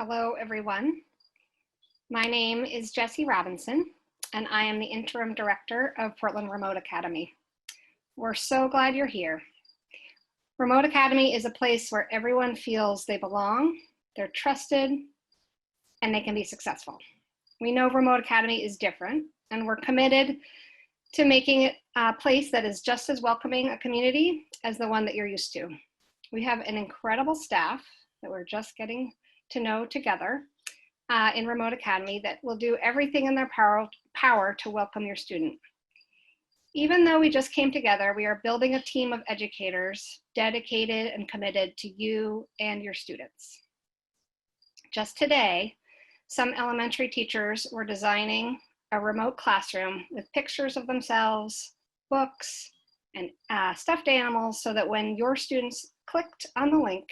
Hello, everyone. My name is Jessie Robinson, and I am the Interim Director of Portland Remote Academy. We're so glad you're here. Remote Academy is a place where everyone feels they belong, they're trusted, and they can be successful. We know Remote Academy is different, and we're committed to making it a place that is just as welcoming a community as the one that you're used to. We have an incredible staff that we're just getting to know together in Remote Academy that will do everything in their power to welcome your student. Even though we just came together, we are building a team of educators dedicated and committed to you and your students. Just today, some elementary teachers were designing a remote classroom with pictures of themselves, books, and stuffed animals so that when your students clicked on the link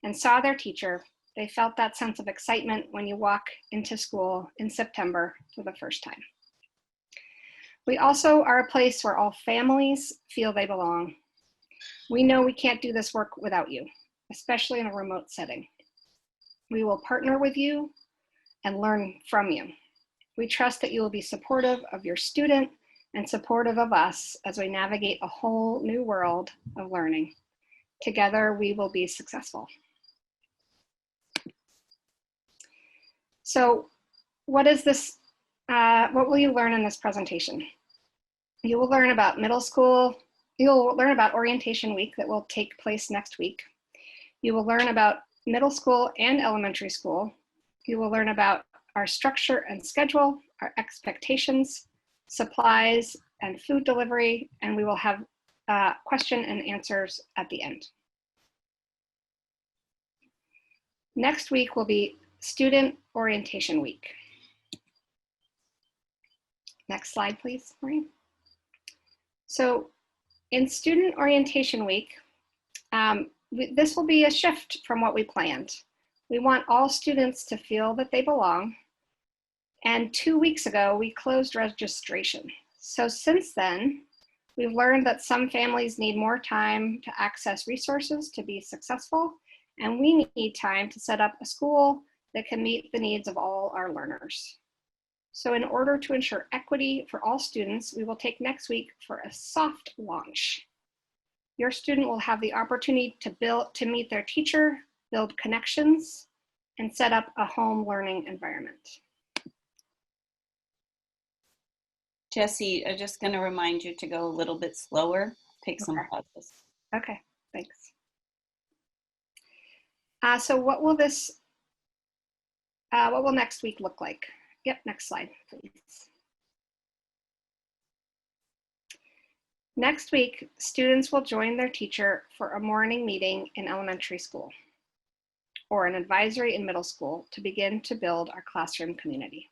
and saw their teacher, they felt that sense of excitement when you walk into school in September for the first time. We also are a place where all families feel they belong. We know we can't do this work without you, especially in a remote setting. We will partner with you and learn from you. We trust that you will be supportive of your student and supportive of us as we navigate a whole new world of learning. Together, we will be successful. So what is this? What will you learn in this presentation? You will learn about middle school. You'll learn about orientation week that will take place next week. You will learn about middle school and elementary school. You will learn about our structure and schedule, our expectations, supplies, and food delivery, and we will have question and answers at the end. Next week will be Student Orientation Week. Next slide, please, Maureen. So in Student Orientation Week, this will be a shift from what we planned. We want all students to feel that they belong. And 2 weeks ago, we closed registration. So since then, we've learned that some families need more time to access resources to be successful, and we need time to set up a school that can meet the needs of all our learners. So in order to ensure equity for all students, we will take next week for a soft launch. Your student will have the opportunity to meet their teacher, build connections, and set up a home learning environment. Jessie, I'm just going to remind you to go a little bit slower, take some pauses. Okay, thanks. So what will next week look like? Yep, next slide, please. Next week, students will join their teacher for a morning meeting in elementary school or an advisory in middle school to begin to build our classroom community.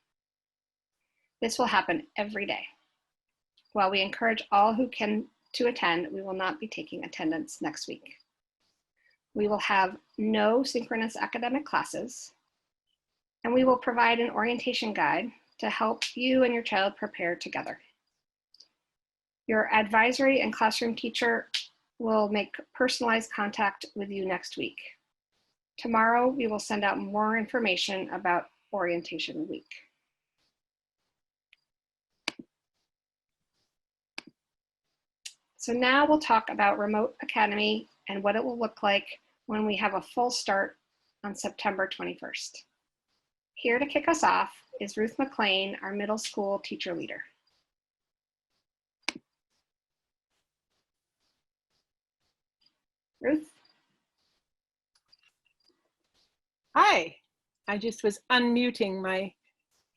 This will happen every day. While we encourage all who can to attend, we will not be taking attendance next week. We will have no synchronous academic classes, and we will provide an orientation guide to help you and your child prepare together. Your advisory and classroom teacher will make personalized contact with you next week. Tomorrow, we will send out more information about orientation week. So now we'll talk about Remote Academy and what it will look like when we have a full start on September 21st. Here to kick us off is Ruth McLean, our middle school teacher leader. Ruth? Hi, I just was unmuting my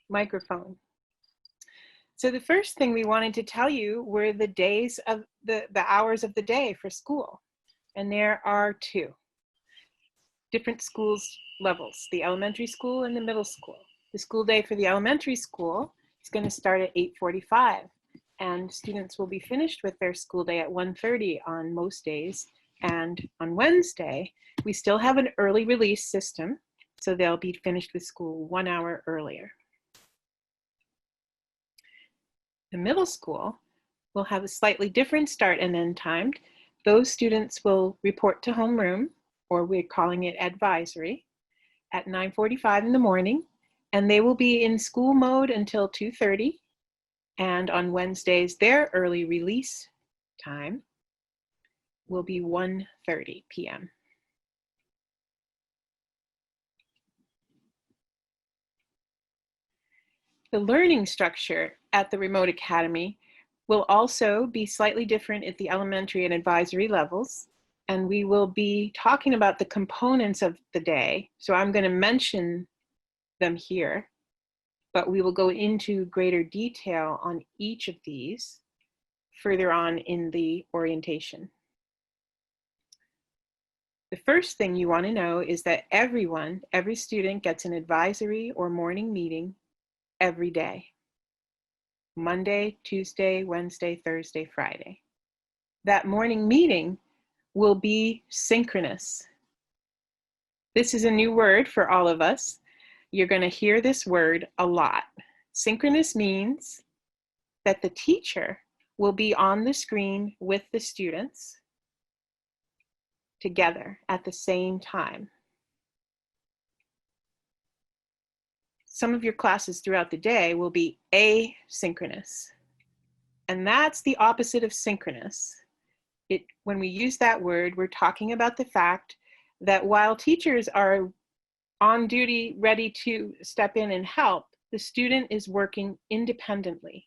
microphone. So the first thing we wanted to tell you were the days of the hours of the day for school. And there are two different schools levels, the elementary school and the middle school. The school day for the elementary school is going to start at 8:45, and students will be finished with their school day at 1:30 on most days. And on Wednesday, we still have an early release system, so they'll be finished with school 1 hour earlier. The middle school will have a slightly different start and end time. Those students will report to homeroom, or we're calling it advisory, at 9:45 in the morning, and they will be in school mode until 2:30. And on Wednesdays, their early release time will be 1:30 p.m. The learning structure at the Remote Academy will also be slightly different at the elementary and advisory levels. And we will be talking about the components of the day. So I'm going to mention them here, but we will go into greater detail on each of these further on in the orientation. The first thing you want to know is that every student gets an advisory or morning meeting every day. Monday, Tuesday, Wednesday, Thursday, Friday. That morning meeting will be synchronous. This is a new word for all of us. You're going to hear this word a lot. Synchronous means that the teacher will be on the screen with the students together at the same time. Some of your classes throughout the day will be asynchronous. And that's the opposite of synchronous. When we use that word, we're talking about the fact that while teachers are on duty, ready to step in and help, the student is working independently.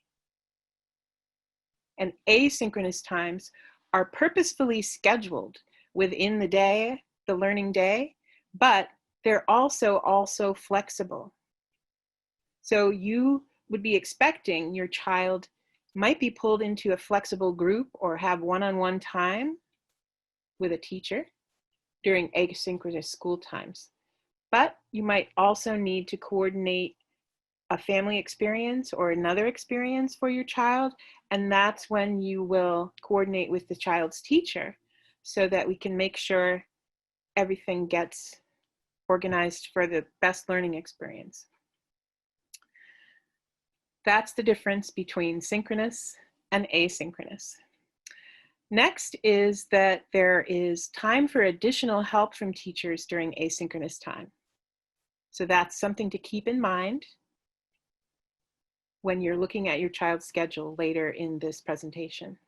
And asynchronous times are purposefully scheduled within the day, the learning day, but they're also flexible. So you would be expecting your child might be pulled into a flexible group or have one-on-one time with a teacher during asynchronous school times. But you might also need to coordinate a family experience or another experience for your child, and that's when you will coordinate with the child's teacher so that we can make sure everything gets organized for the best learning experience. That's the difference between synchronous and asynchronous. Next is that there is time for additional help from teachers during asynchronous time. So that's something to keep in mind when you're looking at your child's schedule later in this presentation.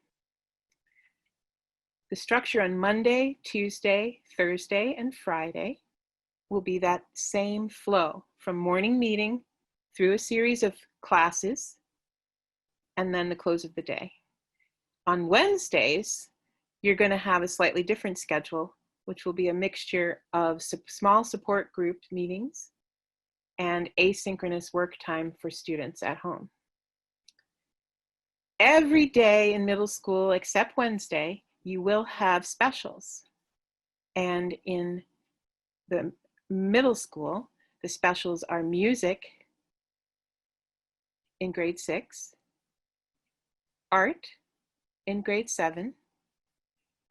The structure on Monday, Tuesday, Thursday, and Friday will be that same flow from morning meeting through a series of classes and then the close of the day. On Wednesdays, you're going to have a slightly different schedule, which will be a mixture of small support group meetings and asynchronous work time for students at home. Every day in middle school, except Wednesday, you will have specials. And in the middle school, the specials are music in grade 6, art in grade 7,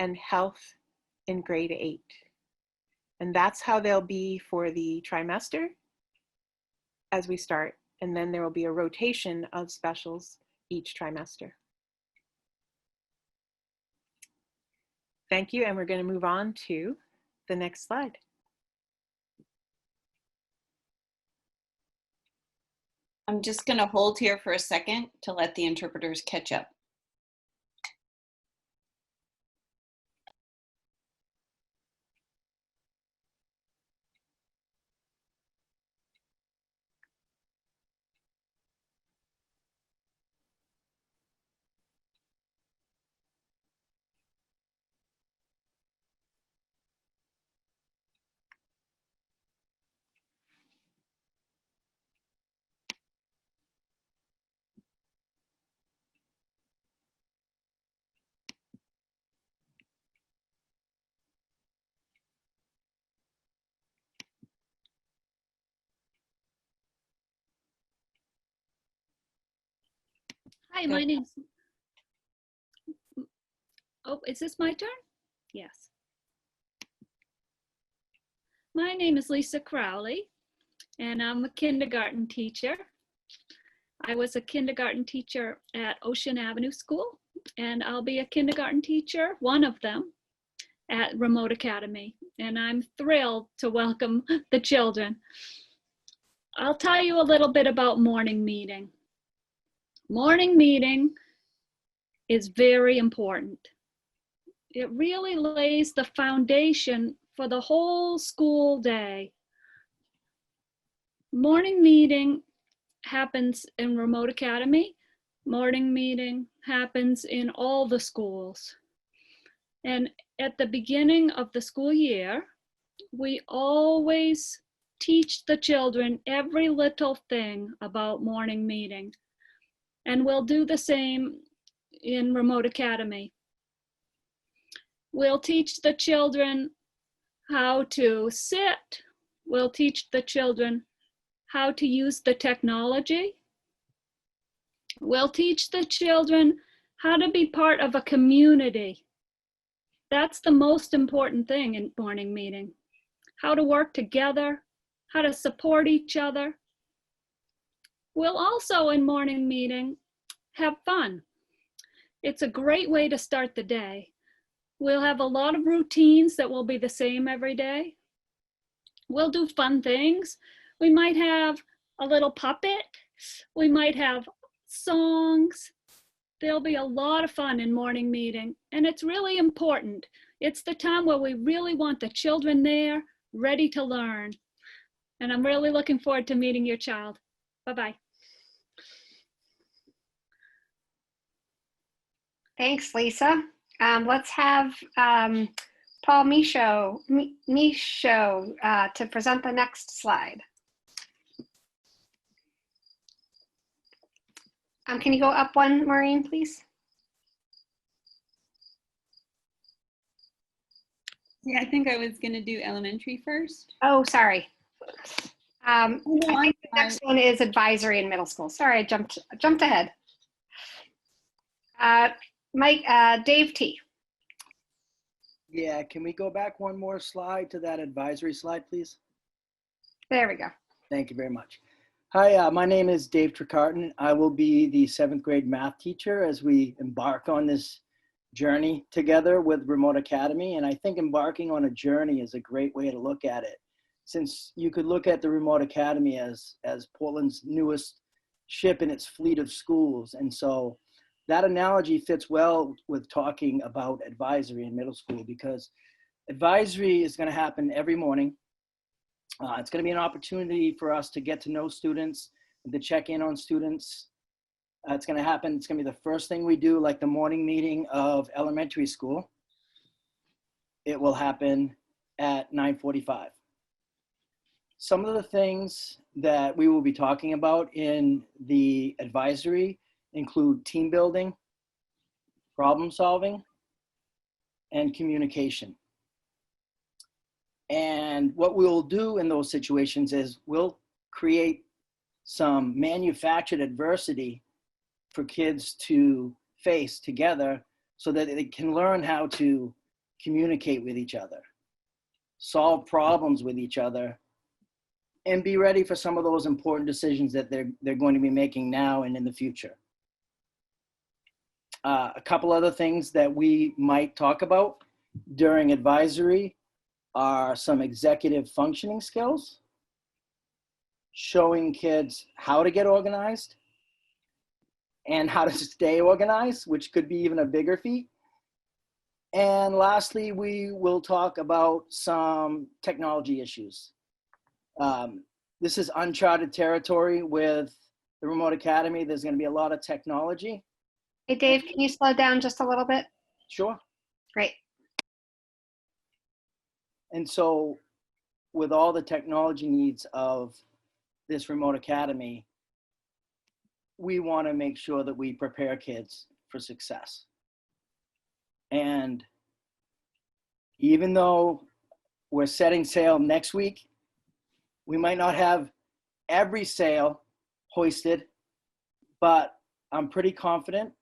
and health in grade 8. And that's how they'll be for the trimester as we start. And then there will be a rotation of specials each trimester. Thank you, and we're going to move on to the next slide. I'm just going to hold here for a second to let the interpreters catch up. Hi, my name's, oh, is this my turn? Yes. My name is Lisa Crowley, and I'm a kindergarten teacher. I was a kindergarten teacher at Ocean Avenue School, and I'll be a kindergarten teacher, one of them, at Remote Academy. and I'm thrilled to welcome the children. I'll tell you a little bit about morning meeting. Morning meeting is very important. It really lays the foundation for the whole school day. Morning meeting happens in Remote Academy. Morning meeting happens in all the schools. And at the beginning of the school year, we always teach the children every little thing about morning meeting. And we'll do the same in Remote Academy. We'll teach the children how to sit. We'll teach the children how to use the technology. We'll teach the children how to be part of a community. That's the most important thing in morning meeting. How to work together, how to support each other. We'll also in morning meeting have fun. It's a great way to start the day. We'll have a lot of routines that will be the same every day. We'll do fun things. We might have a little puppet. We might have songs. There'll be a lot of fun in morning meeting, and it's really important. It's the time where we really want the children there, ready to learn. And I'm really looking forward to meeting your child. Bye-bye. Thanks, Lisa. Let's have Paul Michaud to present the next slide. Can you go up one, Maureen, please? Yeah, I think I was going to do elementary first. Oh, sorry. I No, think the next one is advisory in middle school. Sorry, I jumped ahead. Dave T. Yeah, can we go back one more slide to that advisory slide, please? There we go. Thank you very much. Hi, my name is Dave Tricarton. I will be the 7th grade math teacher as we embark on this journey together with Remote Academy. And I think embarking on a journey is a great way to look at it, since you could look at the Remote Academy as Portland's newest ship in its fleet of schools. And so that analogy fits well with talking about advisory in middle school, because advisory is going to happen every morning. It's going to be an opportunity for us to get to know students and to check in on students. It's going to happen. It's going to be the first thing we do, like the morning meeting of elementary school. It will happen at 9:45. Some of the things that we will be talking about in the advisory include team building, problem solving, and communication. And what we'll do in those situations is we'll create some manufactured adversity for kids to face together so that they can learn how to communicate with each other, solve problems with each other, and be ready for some of those important decisions that they're going to be making now and in the future. A couple other things that we might talk about during advisory are some executive functioning skills, showing kids how to get organized and how to stay organized, which could be even a bigger feat. And lastly, we will talk about some technology issues. This is uncharted territory with the Remote Academy. There's going to be a lot of technology. Hey, Dave, can you slow down just a little bit? Sure. Great. And so with all the technology needs of this Remote Academy, we want to make sure that we prepare kids for success. And even though we're setting sail next week, we might not have every sail hoisted, but I'm pretty confident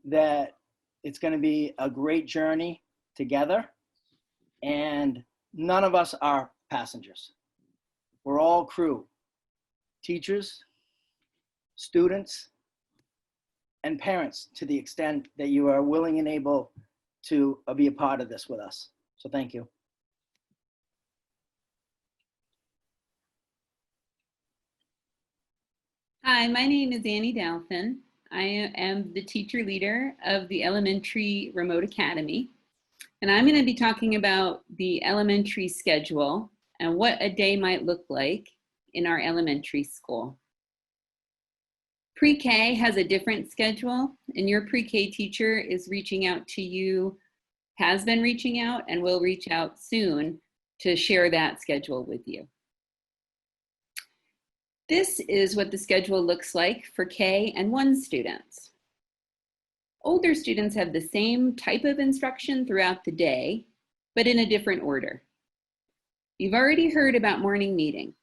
that it's going to be a great journey together. And none of us are passengers. We're all crew, teachers, students, and parents, to the extent that you are willing and able to be a part of this with us. So thank you. Hi, my name is Annie Dalphin. I am the teacher leader of the Elementary Remote Academy. And I'm going to be talking about the elementary schedule and what a day might look like in our elementary school. Pre-K has a different schedule, and your pre-K teacher is reaching out to you, has been reaching out, and will reach out soon to share that schedule with you. This is what the schedule looks like for K and 1 students. Older students have the same type of instruction throughout the day, but in a different order. You've already heard about morning meeting.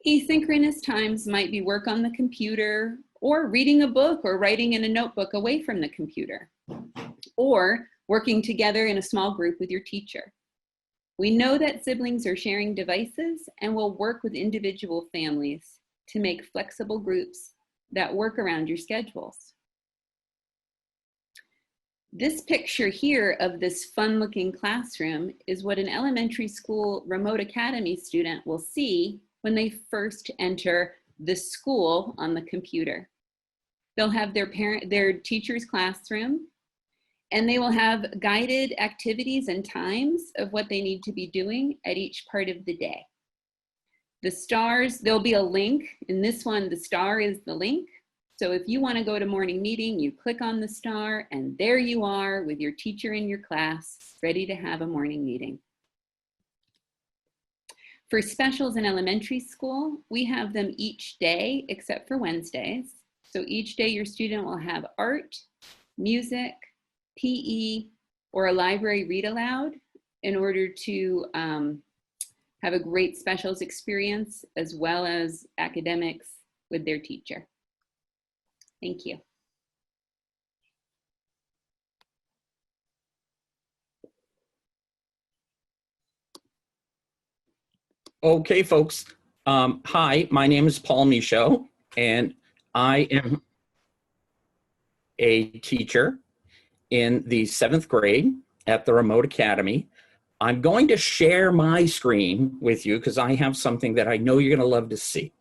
Asynchronous times might be work on the computer, or reading a book or writing in a notebook away from the computer, or working together in a small group with your teacher. We know that siblings are sharing devices and will work with individual families to make flexible groups that work around your schedules. This picture here of this fun-looking classroom is what an elementary school remote academy student will see when they first enter the school on the computer. They'll have their teacher's classroom, and they will have guided activities and times of what they need to be doing at each part of the day. The stars, there'll be a link. In this one, the star is the link. So if you want to go to morning meeting, you click on the star, and there you are with your teacher in your class, ready to have a morning meeting. For specials in elementary school, we have them each day except for Wednesdays. So each day your student will have art, music, PE, or a library read aloud in order to have a great specials experience as well as academics with their teacher. Thank you. Okay, folks. Hi, my name is Paul Michaud, and I am a teacher in the 7th grade at the Remote Academy. I'm going to share my screen with you because I have something that I know you're going to love to see.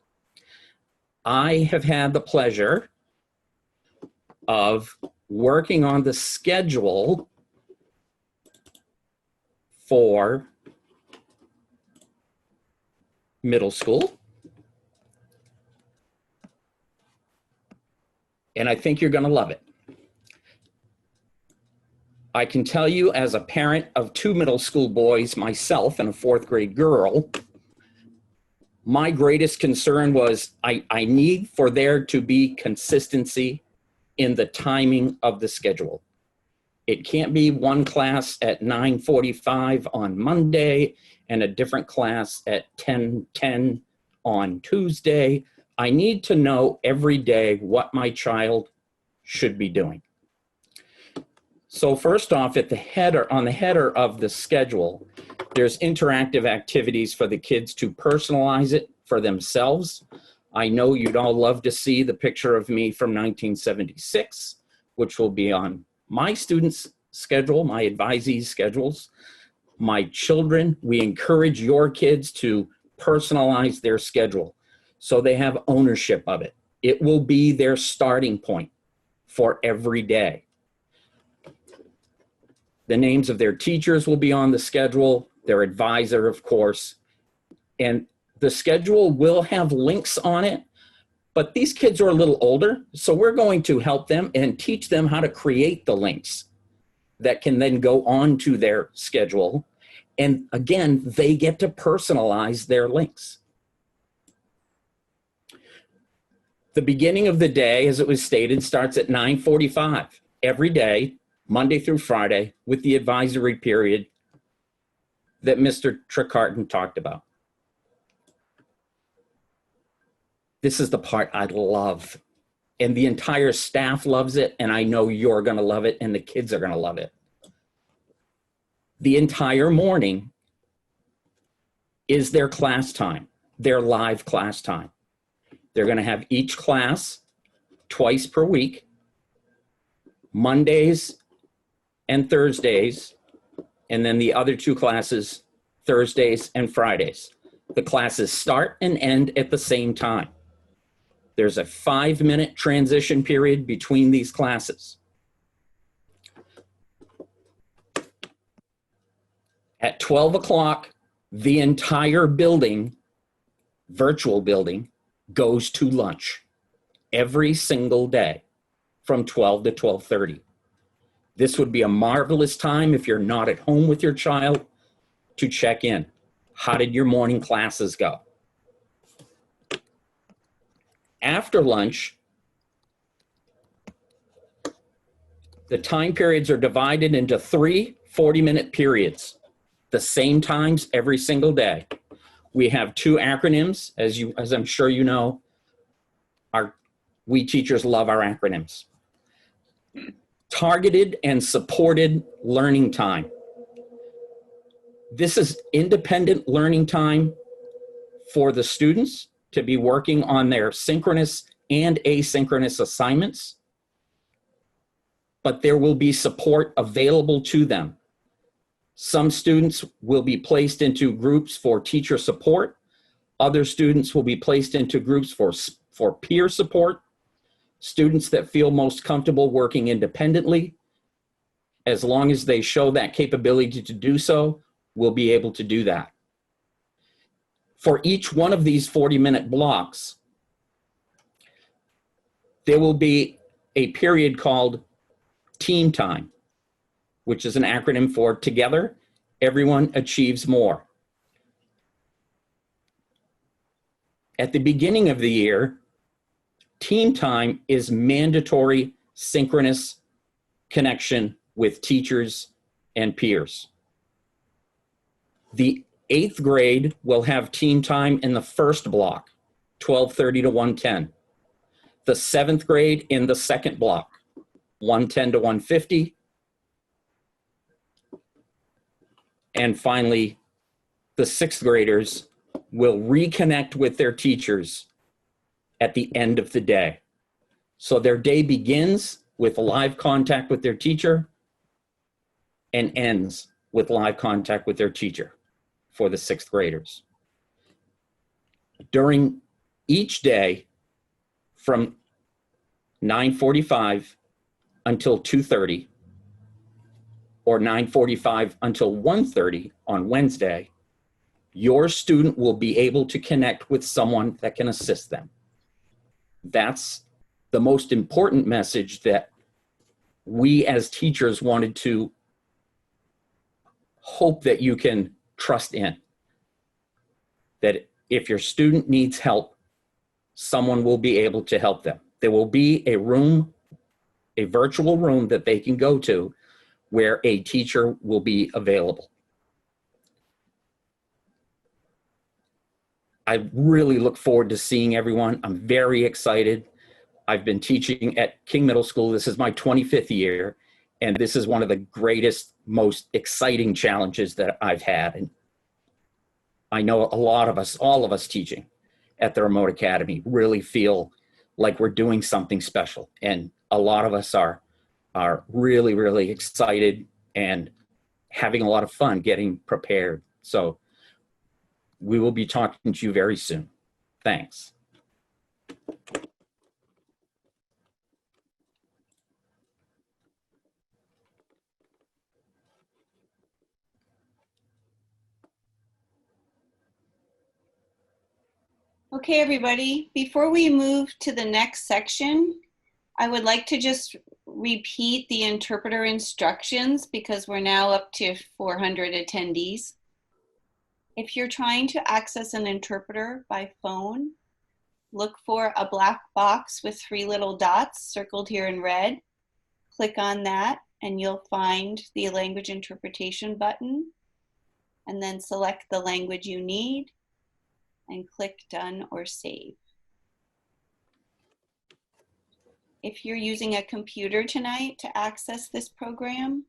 I have had the pleasure of working on the schedule for middle school. And I think you're going to love it. I can tell you, as a parent of 2 middle school boys, myself and a 4th grade girl, my greatest concern was I need for there to be consistency in the timing of the schedule. It can't be one class at 9:45 on Monday and a different class at 10:10 on Tuesday. I need to know every day what my child should be doing. So first off, at the header, on the header of the schedule, there's interactive activities for the kids to personalize it for themselves. I know you'd all love to see the picture of me from 1976, which will be on my students' schedule, my advisees' schedules. My children, we encourage your kids to personalize their schedule so they have ownership of it. It will be their starting point for every day. The names of their teachers will be on the schedule, their advisor, of course, and the schedule will have links on it, but these kids are a little older, so we're going to help them and teach them how to create the links that can then go on to their schedule. And again, they get to personalize their links. The beginning of the day, as it was stated, starts at 9:45 every day, Monday through Friday, with the advisory period that Mr. Tricarton talked about. This is the part I love, and the entire staff loves it, and I know you're gonna love it, and the kids are gonna love it. The entire morning is their class time, their live class time. They're gonna have each class twice per week, Mondays and Thursdays, and then the other 2 classes, Thursdays and Fridays. The classes start and end at the same time. There's a 5-minute transition period between these classes. At 12 o'clock, the entire building, virtual building, goes to lunch every single day from 12 to 12:30. This would be a marvelous time if you're not at home with your child to check in. How did your morning classes go? After lunch, the time periods are divided into 3 40-minute periods, the same times every single day. We have 2 acronyms, as I'm sure you know. We teachers love our acronyms. Targeted and supported learning time. This is independent learning time for the students to be working on their synchronous and asynchronous assignments, but there will be support available to them. Some students will be placed into groups for teacher support. Other students will be placed into groups for peer support. Students that feel most comfortable working independently, as long as they show that capability to do so, will be able to do that. For each one of these 40-minute blocks, there will be a period called team time, which is an acronym for Together, Everyone Achieves More. At the beginning of the year, team time is mandatory synchronous connection with teachers and peers. The 8th grade will have team time in the first block, 12:30 to 1:10. The 7th grade in the second block, 1:10 to 1:50. And finally, the 6th graders will reconnect with their teachers at the end of the day. So their day begins with live contact with their teacher and ends with live contact with their teacher for the 6th graders. During each day from 9:45 until 2:30 or 9:45 until 1:30 on Wednesday, your student will be able to connect with someone that can assist them. That's the most important message that we as teachers wanted to hope that you can trust in. That if your student needs help, someone will be able to help them. There will be a room, a virtual room that they can go to where a teacher will be available. I really look forward to seeing everyone. I'm very excited. I've been teaching at King Middle School. This is my 25th year, and this is one of the greatest, most exciting challenges that I've had. And I know a lot of us, all of us teaching at the Remote Academy really feel like we're doing something special. And a lot of us are really, really excited and having a lot of fun getting prepared. So we will be talking to you very soon. Thanks. Okay, everybody, before we move to the next section, I would like to just repeat the interpreter instructions because we're now up to 400 attendees. If you're trying to access an interpreter by phone, look for a black box with 3 little dots circled here in red. Click on that and you'll find the language interpretation button, and then select the language you need and click Done or Save. If you're using a computer tonight to access this program,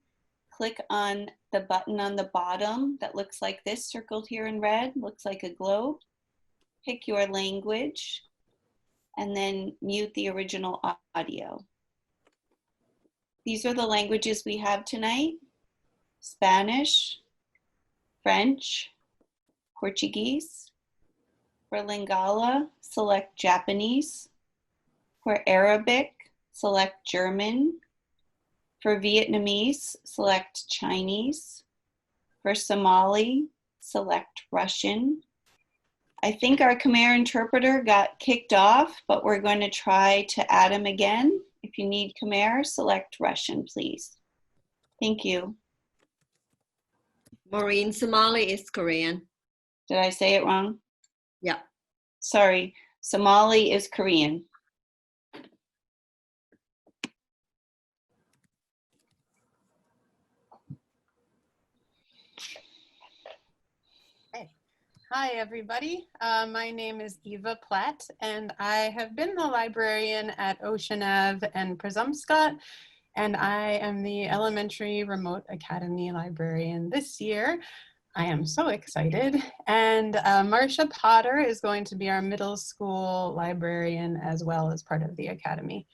click on the button on the bottom that looks like this, circled here in red, looks like a globe. Pick your language and then mute the original audio. These are the languages we have tonight: Spanish, French, Portuguese. For Lingala, select Japanese. For Arabic, select German. For Vietnamese, select Chinese. For Somali, select Russian. I think our Khmer interpreter got kicked off, but we're going to try to add him again. If you need Khmer, select Russian, please. Thank you. Maureen, Somali is Korean. Did I say it wrong? Yeah. Sorry, Somali is Korean. Hi, everybody. My name is Eva Platt, and I have been the librarian at Ocean Ave and Przemysl, and I am the Elementary Remote Academy librarian this year. I am so excited. And Marcia Potter is going to be our middle school librarian as well as part of the academy.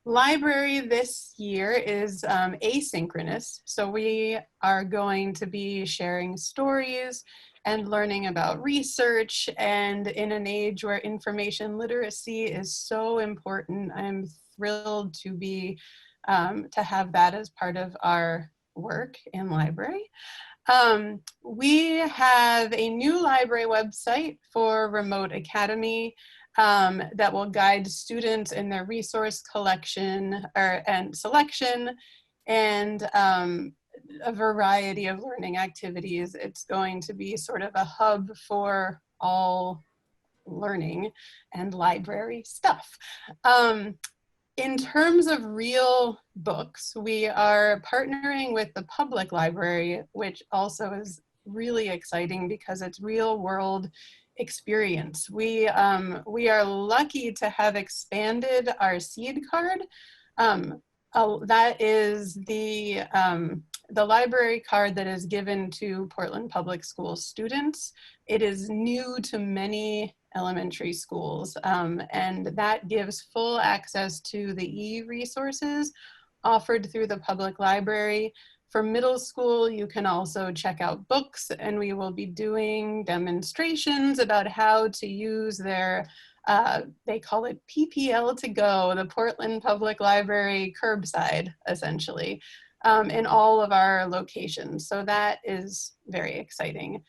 Library this year is asynchronous, so we are going to be sharing stories and learning about research, and in an age where information literacy is so important, I'm thrilled to be to have that as part of our work in library. We have a new library website for Remote Academy that will guide students in their resource collection and selection, and a variety of learning activities. It's going to be sort of a hub for all learning and library stuff. In terms of real books, we are partnering with the public library, which also is really exciting because it's real world experience. We are lucky to have expanded our seed card. That is the library card that is given to Portland Public School students. It is new to many elementary schools, and that gives full access to the e-resources offered through the public library. For middle school, you can also check out books, and we will be doing demonstrations about how to use their, they call it PPL to go, the Portland Public Library curbside, essentially, in all of our locations. So that is very exciting.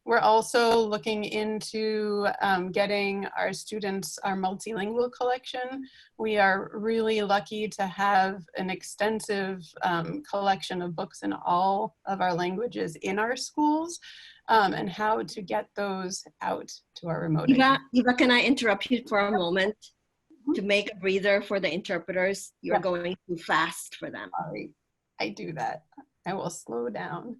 We're also looking into getting our students our multilingual collection. We are really lucky to have an extensive collection of books in all of our languages in our schools, and how to get those out to our remote. Eva, can I interrupt you for a moment to make a breather for the interpreters? You're going too fast for them. Sorry, I do that. I will slow down.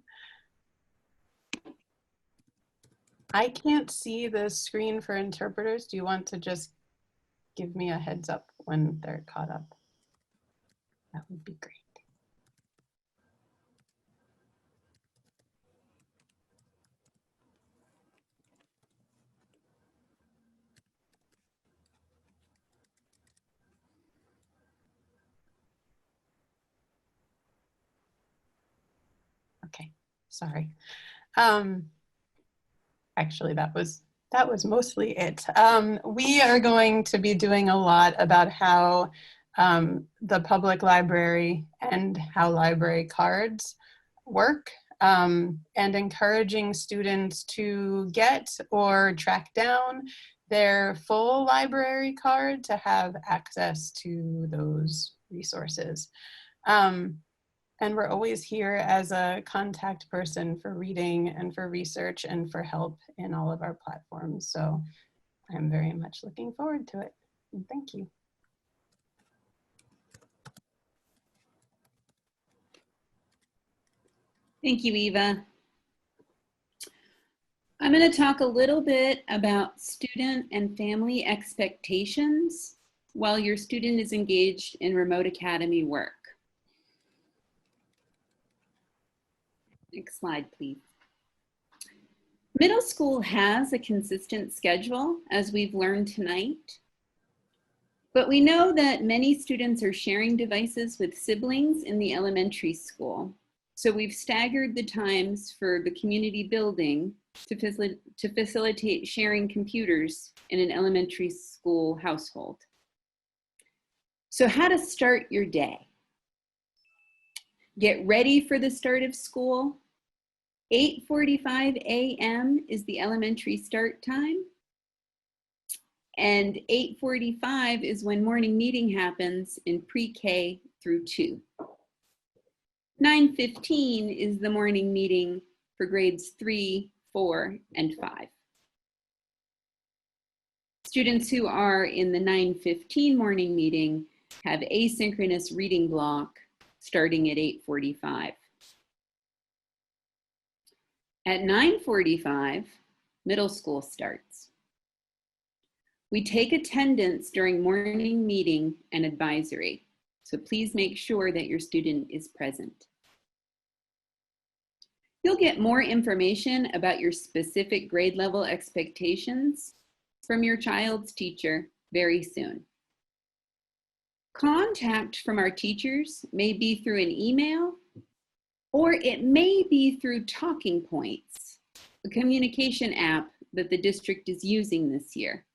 I can't see the screen for interpreters. Do you want to just give me a heads up when they're caught up? That would be great. Okay, sorry. Actually, that was mostly it. We are going to be doing a lot about how the public library and how library cards work, and encouraging students to get or track down their full library card to have access to those resources. And we're always here as a contact person for reading and for research and for help in all of our platforms. So I'm very much looking forward to it. And thank you. Thank you, Eva. I'm going to talk a little bit about student and family expectations while your student is engaged in remote academy work. Next slide, please. Middle school has a consistent schedule, as we've learned tonight. But we know that many students are sharing devices with siblings in the elementary school. So we've staggered the times for the community building to facilitate sharing computers in an elementary school household. So how to start your day. Get ready for the start of school. 8:45 a.m. is the elementary start time. And 8:45 is when morning meeting happens in pre-K through 2. 9:15 is the morning meeting for grades 3, 4, and 5. Students who are in the 9:15 morning meeting have asynchronous reading block starting at 8:45. At 9:45, middle school starts. We take attendance during morning meeting and advisory, so please make sure that your student is present. You'll get more information about your specific grade level expectations from your child's teacher very soon. Contact from our teachers may be through an email, or it may be through Talking Points, a communication app that the district is using this year.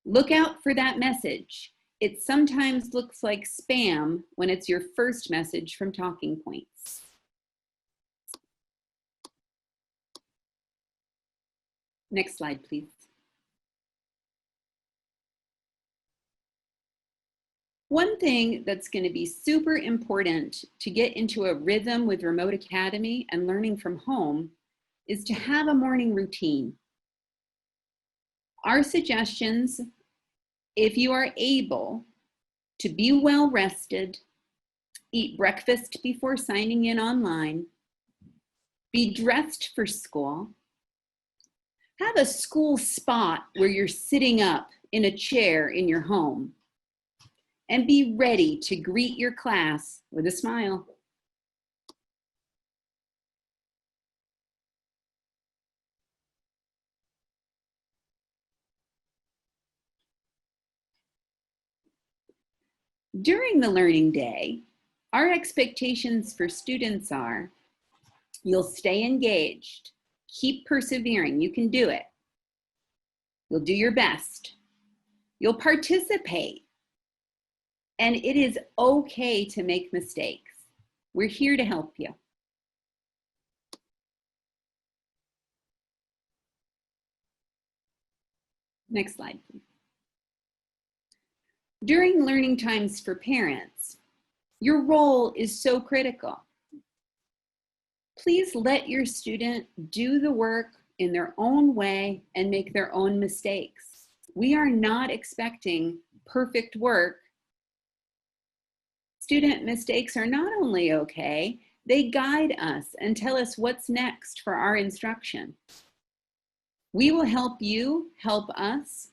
Look out for that message. It sometimes looks like spam when it's your first message from Talking Points. Next slide, please. One thing that's going to be super important to get into a rhythm with Remote Academy and learning from home is to have a morning routine. Our suggestions, if you are able to be well rested, eat breakfast before signing in online, be dressed for school, have a school spot where you're sitting up in a chair in your home, and be ready to greet your class with a smile. During the learning day, our expectations for students are, you'll stay engaged, keep persevering, you can do it. You'll do your best. You'll participate. And it is okay to make mistakes. We're here to help you. Next slide, please. During learning times for parents, your role is so critical. Please let your student do the work in their own way and make their own mistakes. We are not expecting perfect work. Student mistakes are not only okay, they guide us and tell us what's next for our instruction. We will help you help us.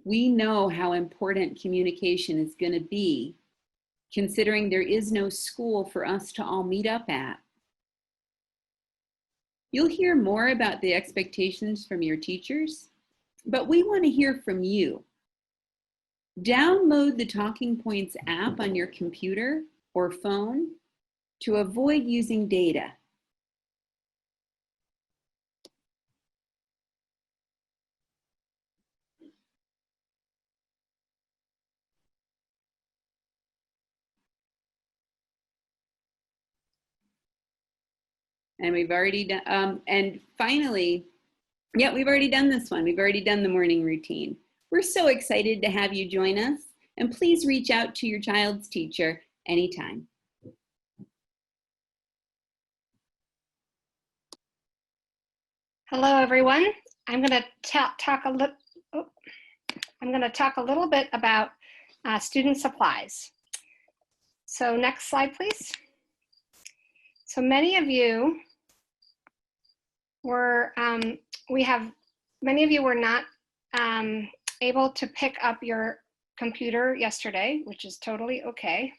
We know how important communication is going to be, considering there is no school for us to all meet up at. You'll hear more about the expectations from your teachers, but we want to hear from you. Download the Talking Points app on your computer or phone to avoid using data. And we've already done, and finally, yeah, we've already done this one. We've already done the morning routine. We're so excited to have you join us, and please reach out to your child's teacher anytime. Hello, everyone. I'm going to talk a little bit about student supplies. So next slide, please. So many of you were not able to pick up your computer yesterday, which is totally okay.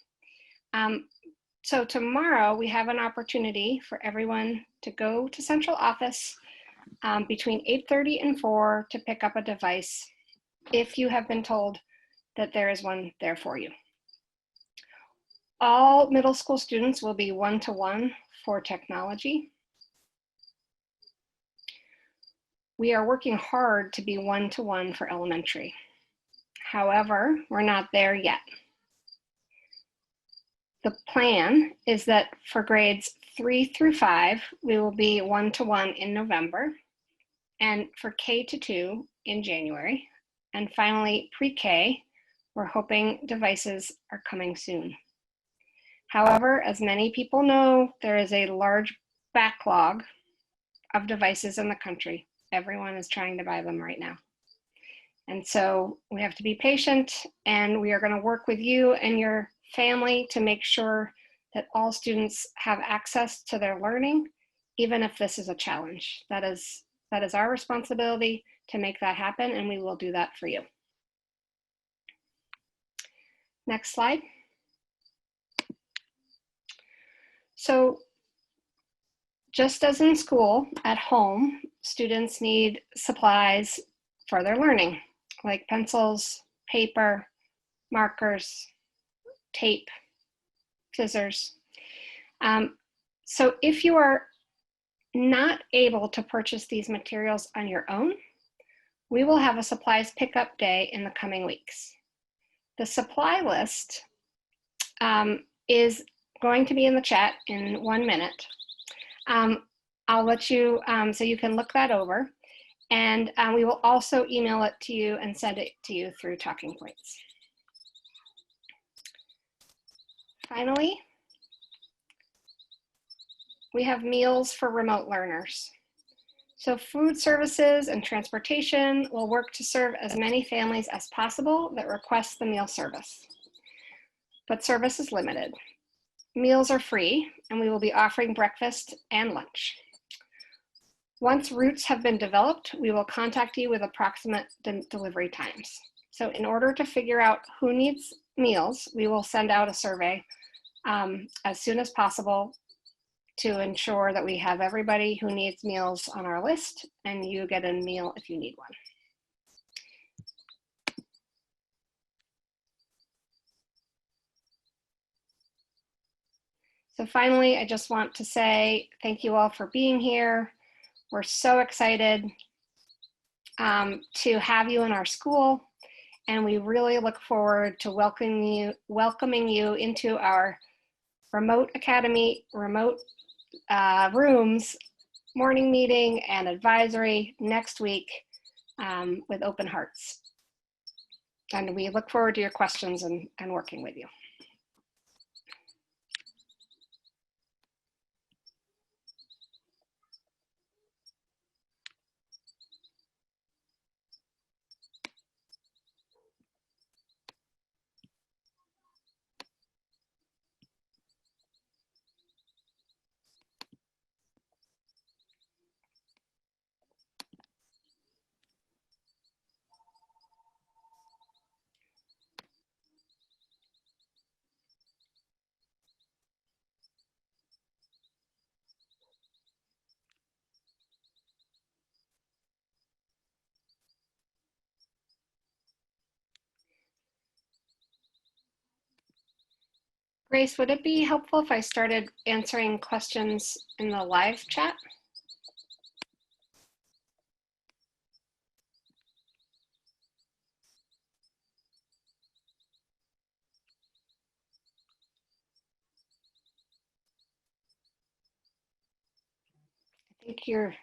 So tomorrow we have an opportunity for everyone to go to central office between 8:30 and 4 to pick up a device if you have been told that there is one there for you. All middle school students will be one-to-one for technology. We are working hard to be one-to-one for elementary. However, we're not there yet. The plan is that for grades 3 through 5, we will be one-to-one in November, and for K-2 in January. And finally, pre-K, we're hoping devices are coming soon. However, as many people know, there is a large backlog of devices in the country. Everyone is trying to buy them right now. And so we have to be patient, and we are going to work with you and your family to make sure that all students have access to their learning, even if this is a challenge. That is our responsibility to make that happen, and we will do that for you. Next slide. So just as in school, at home, students need supplies for their learning, like pencils, paper, markers, tape, scissors. So if you are not able to purchase these materials on your own, we will have a supplies pickup day in the coming weeks. The supply list is going to be in the chat in 1 minute. I'll let you, so you can look that over. And we will also email it to you and send it to you through Talking Points. Finally, we have meals for remote learners. So food services and transportation will work to serve as many families as possible that request the meal service. But service is limited. Meals are free, and we will be offering breakfast and lunch. Once routes have been developed, we will contact you with approximate delivery times. So in order to figure out who needs meals, we will send out a survey as soon as possible to ensure that we have everybody who needs meals on our list, and you get a meal if you need one. So finally, I just want to say thank you all for being here. We're so excited to have you in our school, and we really look forward to welcoming you into our remote academy, remote rooms, morning meeting and advisory next week with open hearts. And we look forward to your questions and working with you. Grace, would it be helpful if I started answering questions in the live chat? I think you're...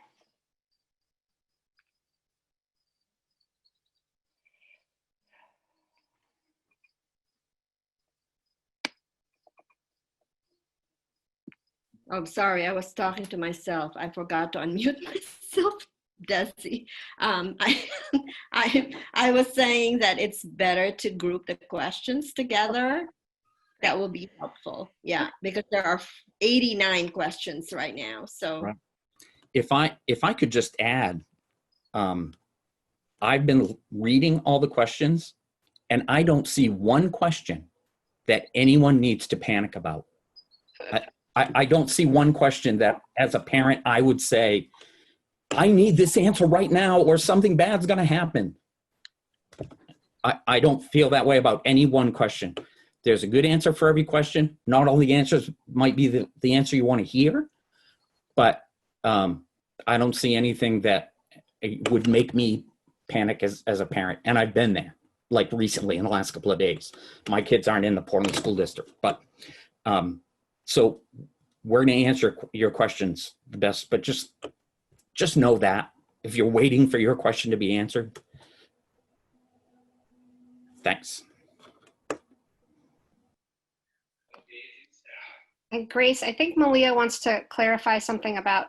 I'm sorry, I was talking to myself. I forgot to unmute myself, Desi. I was saying that it's better to group the questions together. That will be helpful. Yeah, because there are 89 questions right now. So right. If I could just add, I've been reading all the questions, and I don't see one question that anyone needs to panic about. I don't see one question that, as a parent, I would say, I need this answer right now or something bad's going to happen. I don't feel that way about any one question. There's a good answer for every question. Not all the answers might be the answer you want to hear, but I don't see anything that would make me panic as a parent. And I've been there, like recently in the last couple of days. My kids aren't in the Portland School District, but so we're going to answer your questions the best, but just know that if you're waiting for your question to be answered. Thanks. And Grace, I think Malia wants to clarify something about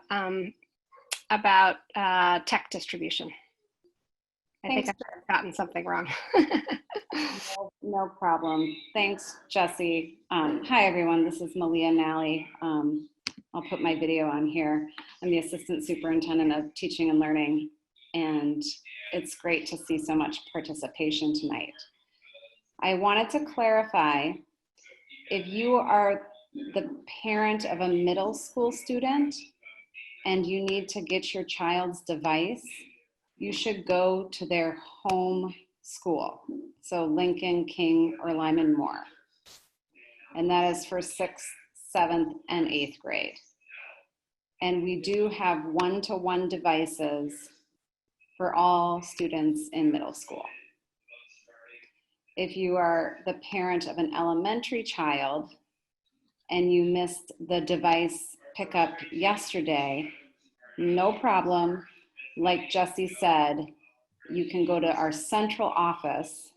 tech distribution. I think I've gotten something wrong. No problem. Thanks, Jesse. Hi, everyone. This is Malia Nally. I'll put my video on here. I'm the Assistant Superintendent of Teaching and Learning, and it's great to see so much participation tonight. I wanted to clarify, if you are the parent of a middle school student and you need to get your child's device, you should go to their home school. So Lincoln, King, or Lyman Moore. And that is for 6th, 7th, and 8th grade. And we do have one-to-one devices for all students in middle school. If you are the parent of an elementary child and you missed the device pickup yesterday, no problem. Like Jesse said, you can go to our central office,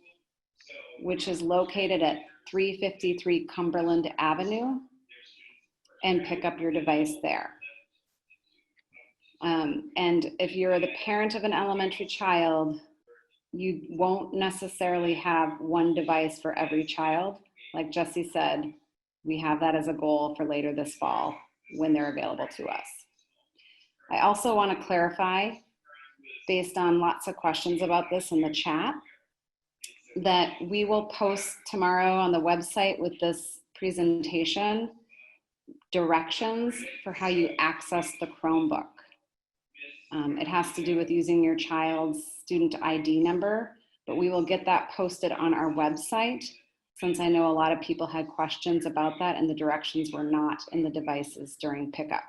which is located at 353 Cumberland Avenue, and pick up your device there. And if you're the parent of an elementary child, you won't necessarily have one device for every child. Like Jesse said, we have that as a goal for later this fall when they're available to us. I also want to clarify, based on lots of questions about this in the chat, that we will post tomorrow on the website with this presentation directions for how you access the Chromebook. It has to do with using your child's student ID number, but we will get that posted on our website, since I know a lot of people had questions about that and the directions were not in the devices during pickup.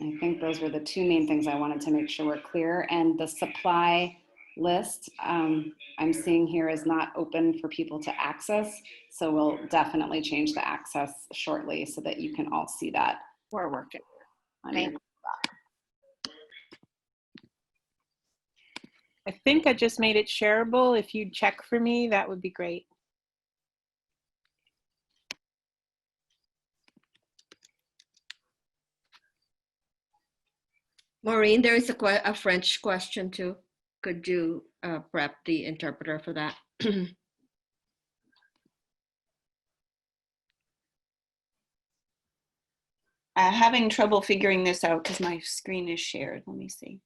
I think those were the two main things I wanted to make sure were clear. And the supply list I'm seeing here is not open for people to access. So we'll definitely change the access shortly so that you can all see that. We're working. I think I just made it shareable. If you'd check for me, that would be great. Maureen, there is a French question too. Could you prep the interpreter for that? Having trouble figuring this out because my screen is shared. Let me see.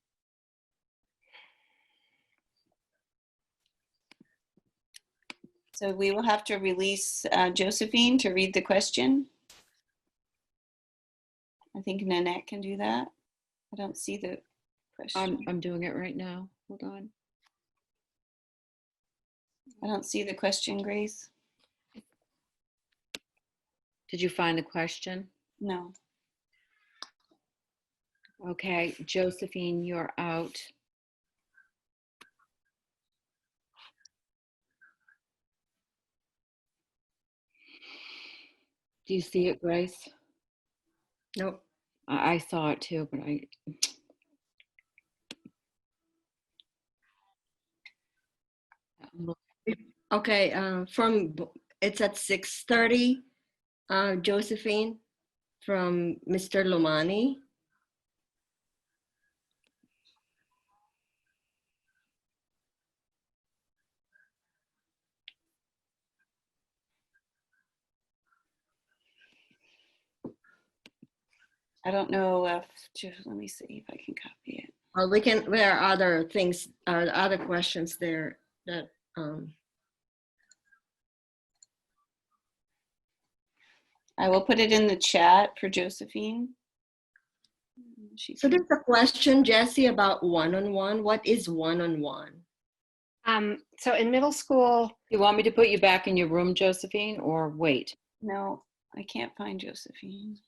So we will have to release Josephine to read the question. I think Nanette can do that. I don't see the question. I'm doing it right now. Hold on. I don't see the question, Grace. Did you find the question? No. Okay, Josephine, you're out. Do you see it, Grace? Nope. I saw it too, but I. Okay, it's at 6:30, Josephine, from Mr. Lomani. I don't know if, let me see if I can copy it. Or there are other things, other questions there that. I will put it in the chat for Josephine. So there's a question, Jesse, about one-on-one. What is one-on-one? So in middle school, You want me to put you back in your room, Josephine, or wait? No, I can't find Josephine.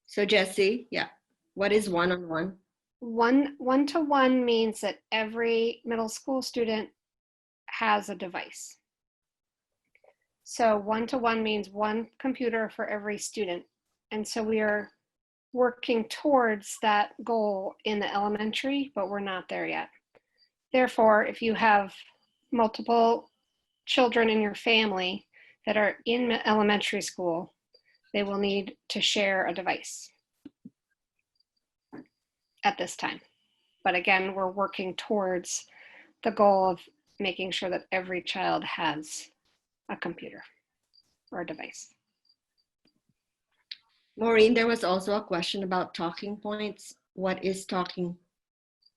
So Jesse, yeah, what is one-on-one? one-to-one means that every middle school student has a device. So one-to-one means one computer for every student. And so we are working towards that goal in the elementary, but we're not there yet. Therefore, if you have multiple children in your family that are in elementary school, they will need to share a device at this time. But again, we're working towards the goal of making sure that every child has a computer or a device. Maureen, there was also a question about talking points. What is talking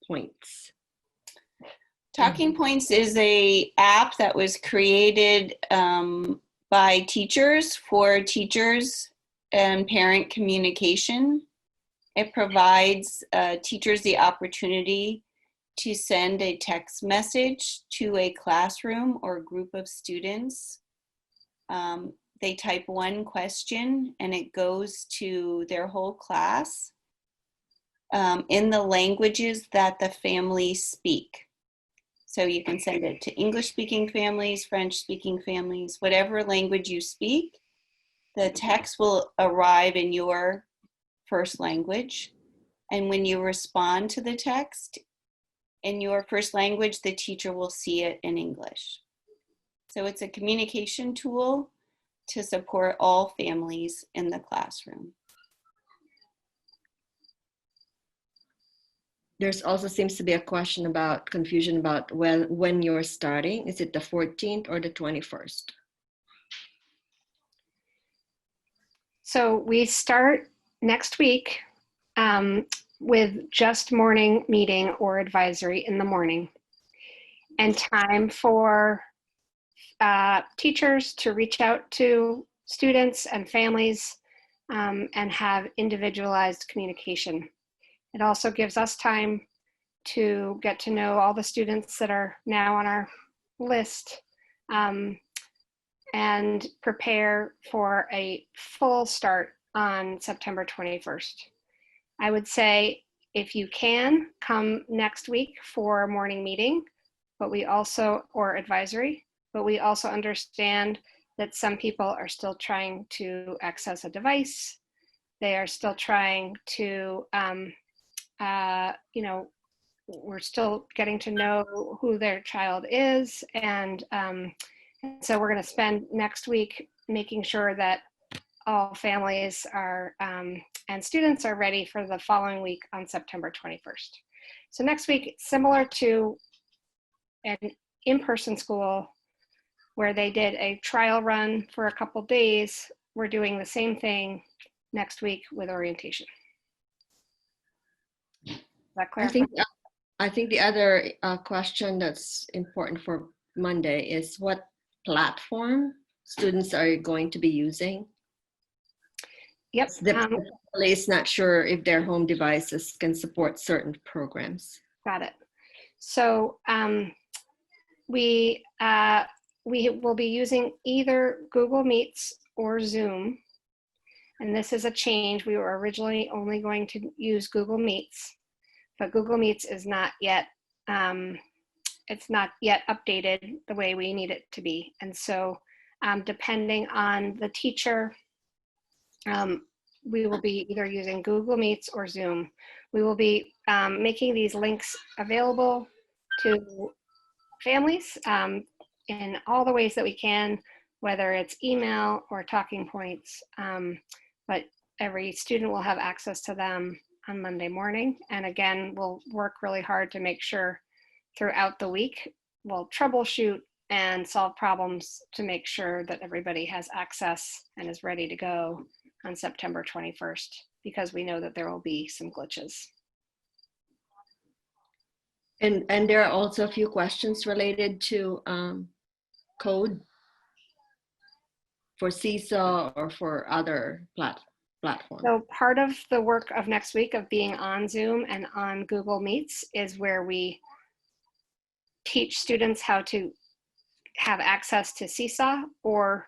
points? Talking Points is a app that was created by teachers for teachers and parent communication. It provides teachers the opportunity to send a text message to a classroom or group of students. They type one question and it goes to their whole class in the languages that the families speak. So you can send it to English-speaking families, French-speaking families, whatever language you speak. The text will arrive in your first language. And when you respond to the text in your first language, the teacher will see it in English. So it's a communication tool to support all families in the classroom. There's also seems to be a question about confusion about when you're starting. Is it the 14th or the 21st? So we start next week with just morning meeting or advisory in the morning, and time for teachers to reach out to students and families and have individualized communication. It also gives us time to get to know all the students that are now on our list and prepare for a full start on September 21st. I would say if you can, come next week for a morning meeting, but we also, or advisory, but we also understand that some people are still trying to access a device. They are still trying to, we're still getting to know who their child is. And so we're going to spend next week making sure that all families are and students are ready for the following week on September 21st. So next week, similar to an in-person school where they did a trial run for a couple days, we're doing the same thing next week with orientation. Is that clear? I think the other question that's important for Monday is what platform students are going to be using. Yep. The family is not sure if their home devices can support certain programs. Got it. So we will be using either Google Meets or Zoom. And this is a change. We were originally only going to use Google Meets, but Google Meets is not yet, it's not yet updated the way we need it to be. And so depending on the teacher, we will be either using Google Meets or Zoom. We will be making these links available to families in all the ways that we can, whether it's email or talking points, but every student will have access to them on Monday morning. And again, we'll work really hard to make sure throughout the week, we'll troubleshoot and solve problems to make sure that everybody has access and is ready to go on September 21st, because we know that there will be some glitches. And there are also a few questions related to code for Seesaw or for other platforms. So part of the work of next week of being on Zoom and on Google Meets is where we teach students how to have access to Seesaw or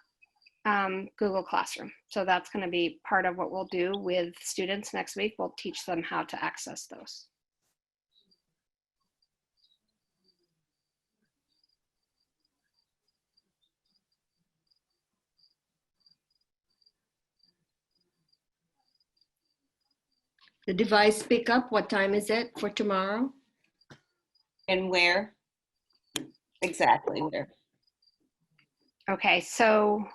Google Classroom. So that's going to be part of what we'll do with students next week. We'll teach them how to access those. The device pickup, what time is it for tomorrow? And where? Exactly where? Okay, so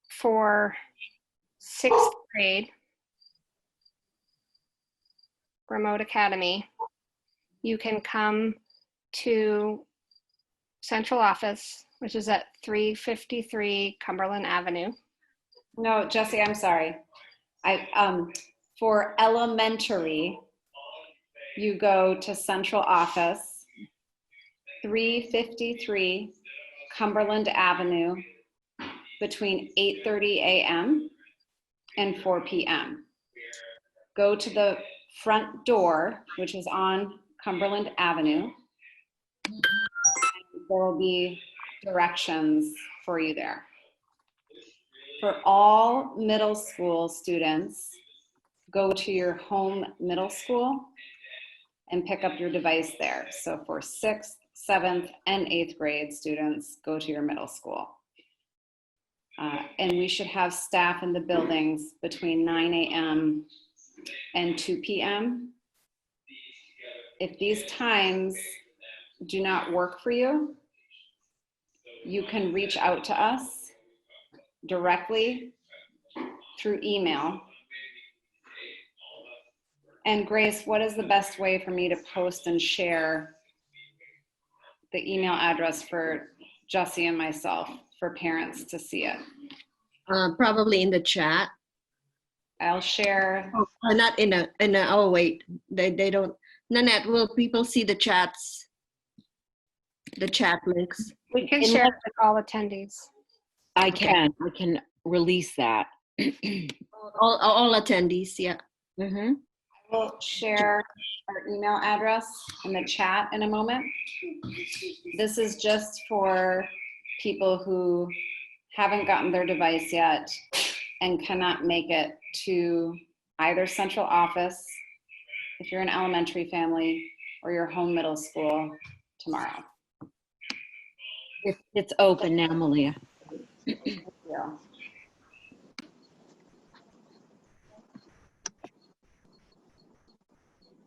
for 6th grade, Remote Academy, you can come to central office, which is at 353 Cumberland Avenue. No, Jesse, I'm sorry. For elementary, you go to central office, 353 Cumberland Avenue, between 8:30 a.m. and 4 p.m. Go to the front door, which is on Cumberland Avenue. There will be directions for you there. For all middle school students, go to your home middle school and pick up your device there. So for 6th, 7th, and 8th grade students, go to your middle school. And we should have staff in the buildings between 9 a.m. and 2 p.m. If these times do not work for you, you can reach out to us directly through email. And Grace, what is the best way for me to post and share the email address for Jesse and myself for parents to see it? Probably in the chat. I'll share. Not in a, oh wait, they don't, Nanette, will people see the chats? The chat links? We can share it with all attendees. I can release that. All attendees, yeah. Mm-hmm. I will share our email address in the chat in a moment. This is just for people who haven't gotten their device yet and cannot make it to either central office, if you're an elementary family, or your home middle school tomorrow. It's open now, Malia. Thank you.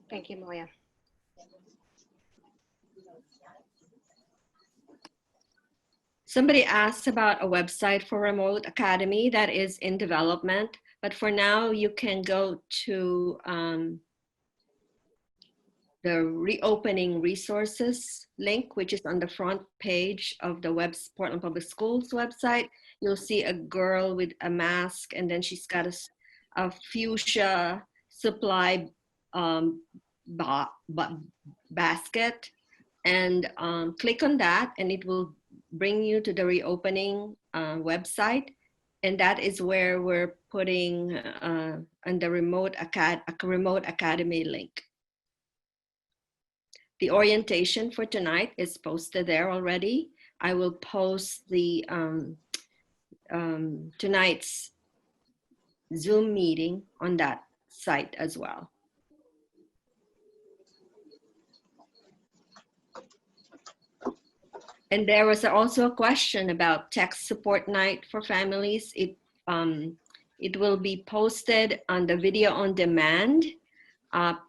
Thank you, Malia. Somebody asked about a website for Remote Academy that is in development, but for now you can go to the reopening resources link, which is on the front page of the Portland Public Schools website. You'll see a girl with a mask, and then she's got a fuchsia supply basket, and click on that and it will bring you to the reopening website, and that is where we're putting on the Remote Academy link. The orientation for tonight is posted there already. I will post the tonight's Zoom meeting on that site as well. And there was also a question about tech support night for families. It will be posted on the video on demand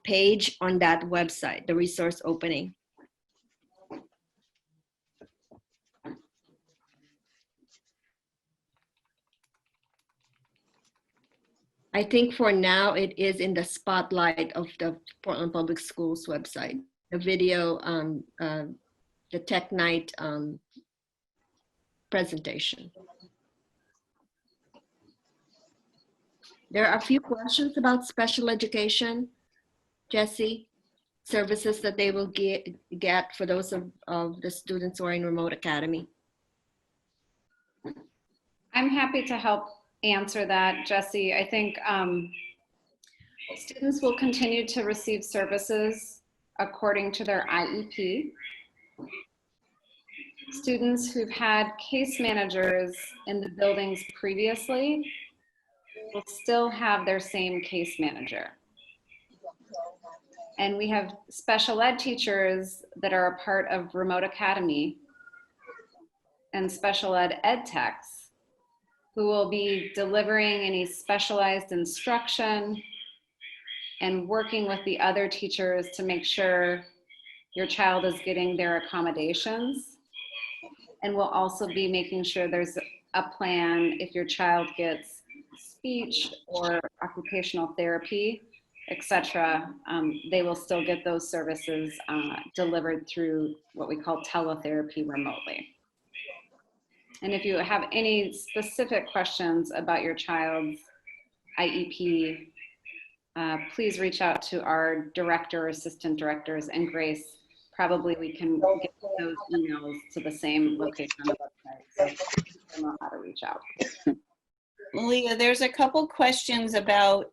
page on that website, the resource opening. I think for now it is in the spotlight of the Portland Public Schools website, the video, the Tech Night presentation. There are a few questions about special education, Jesse, services that they will get for those of the students who are in Remote Academy. I'm happy to help answer that, Jesse. I think students will continue to receive services according to their IEP. students who've had case managers in the buildings previously will still have their same case manager. And we have special ed teachers that are a part of Remote Academy and special ed techs who will be delivering any specialized instruction and working with the other teachers to make sure your child is getting their accommodations. And we'll also be making sure there's a plan if your child gets speech or occupational therapy, etc. They will still get those services delivered through what we call teletherapy remotely. And if you have any specific questions about your child's IEP, please reach out to our director, assistant directors, and Grace. Probably we can get those emails to the same location on the website, so people know how to reach out. Malia, there's a couple questions about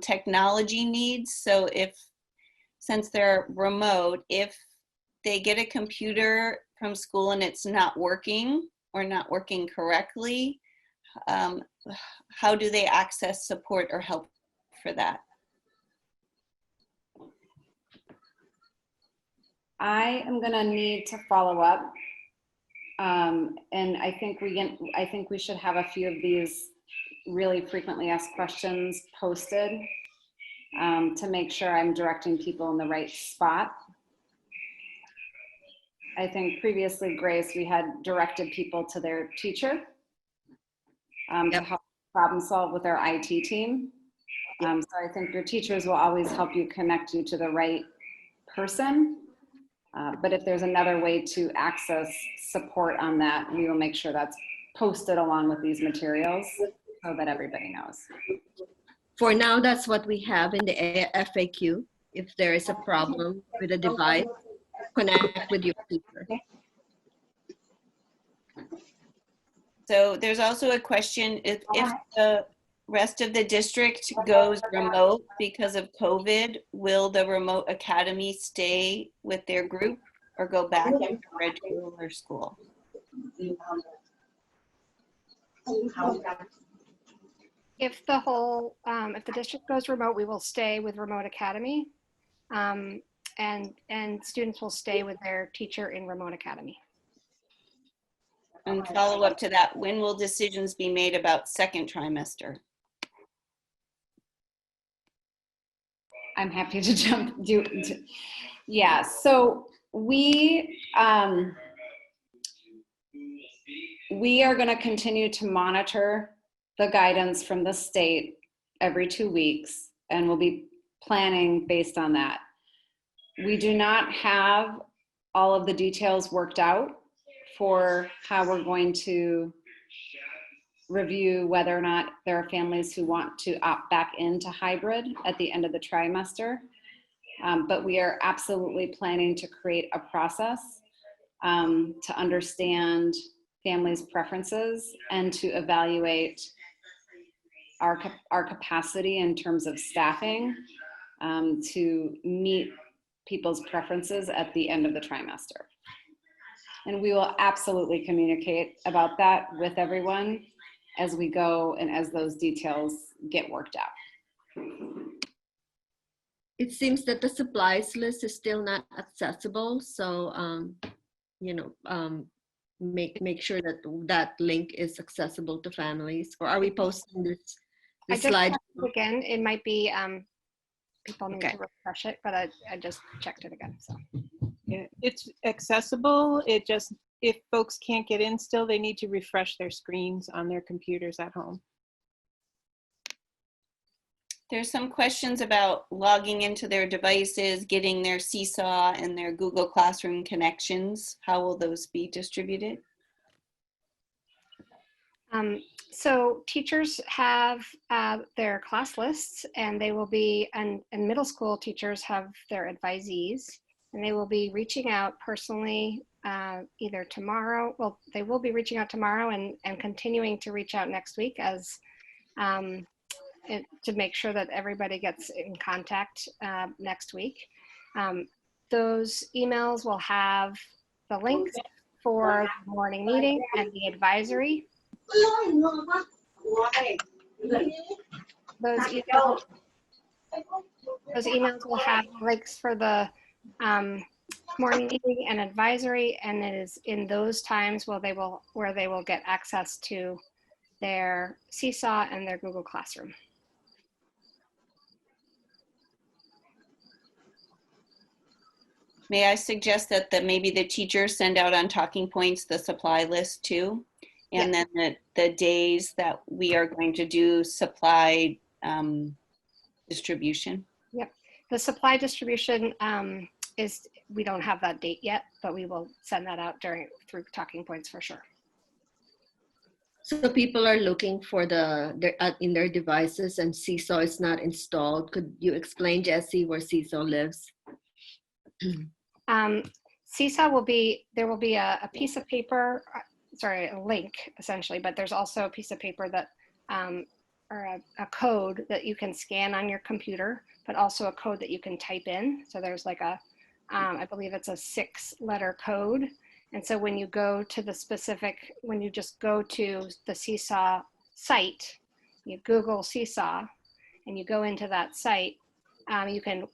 technology needs. So since they're remote, if they get a computer from school and it's not working or not working correctly, how do they access support or help for that? I am going to need to follow up, and I think we should have a few of these really frequently asked questions posted to make sure I'm directing people in the right spot. I think previously, Grace, we had directed people to their teacher to help problem solve with our IT team. So I think your teachers will always help you connect you to the right person. But if there's another way to access support on that, we will make sure that's posted along with these materials so that everybody knows. For now, that's what we have in the FAQ. If there is a problem with a device, connect with your teacher. So there's also a question, if the rest of the district goes remote because of COVID, will the Remote Academy stay with their group or go back to regular school? If the whole, if the district goes remote, we will stay with Remote Academy, and students will stay with their teacher in Remote Academy. And follow up to that, when will decisions be made about second trimester? I'm happy to yeah, so we are going to continue to monitor the guidance from the state every 2 weeks, and we'll be planning based on that. We do not have all of the details worked out for how we're going to review whether or not there are families who want to opt back into hybrid at the end of the trimester. But we are absolutely planning to create a process to understand families' preferences and to evaluate our capacity in terms of staffing to meet people's preferences at the end of the trimester. And we will absolutely communicate about that with everyone as we go and as those details get worked out. It seems that the supplies list is still not accessible. So, make sure that that link is accessible to families. Or are we posting this slide? Again, it might be, people need to refresh it, but I just checked it again, so. Yeah, it's accessible. It just, if folks can't get in still, they need to refresh their screens on their computers at home. There's some questions about logging into their devices, getting their Seesaw and their Google Classroom connections. How will those be distributed? So teachers have their class lists, and they will be, and middle school teachers have their advisees, and they will be reaching out personally either tomorrow. Well, they will be reaching out tomorrow and continuing to reach out next week as to make sure that everybody gets in contact next week. Those emails will have the links for the morning meeting and the advisory. Those emails will have links for the morning meeting and advisory, and it is in those times where they will get access to their Seesaw and their Google Classroom. May I suggest that maybe the teachers send out on talking points the supply list too? And then the days that we are going to do supply distribution? Yep. The supply distribution we don't have that date yet, but we will send that out through talking points for sure. So people are looking for in their devices and Seesaw is not installed. Could you explain, Jessie, where Seesaw lives? Seesaw there will be a piece of paper, sorry, a link essentially, but there's also a piece of paper that, or a code that you can scan on your computer, but also a code that you can type in. So there's like I believe it's a 6-letter code. And so when you go to when you just go to the Seesaw site, you Google Seesaw and you go into that site, you can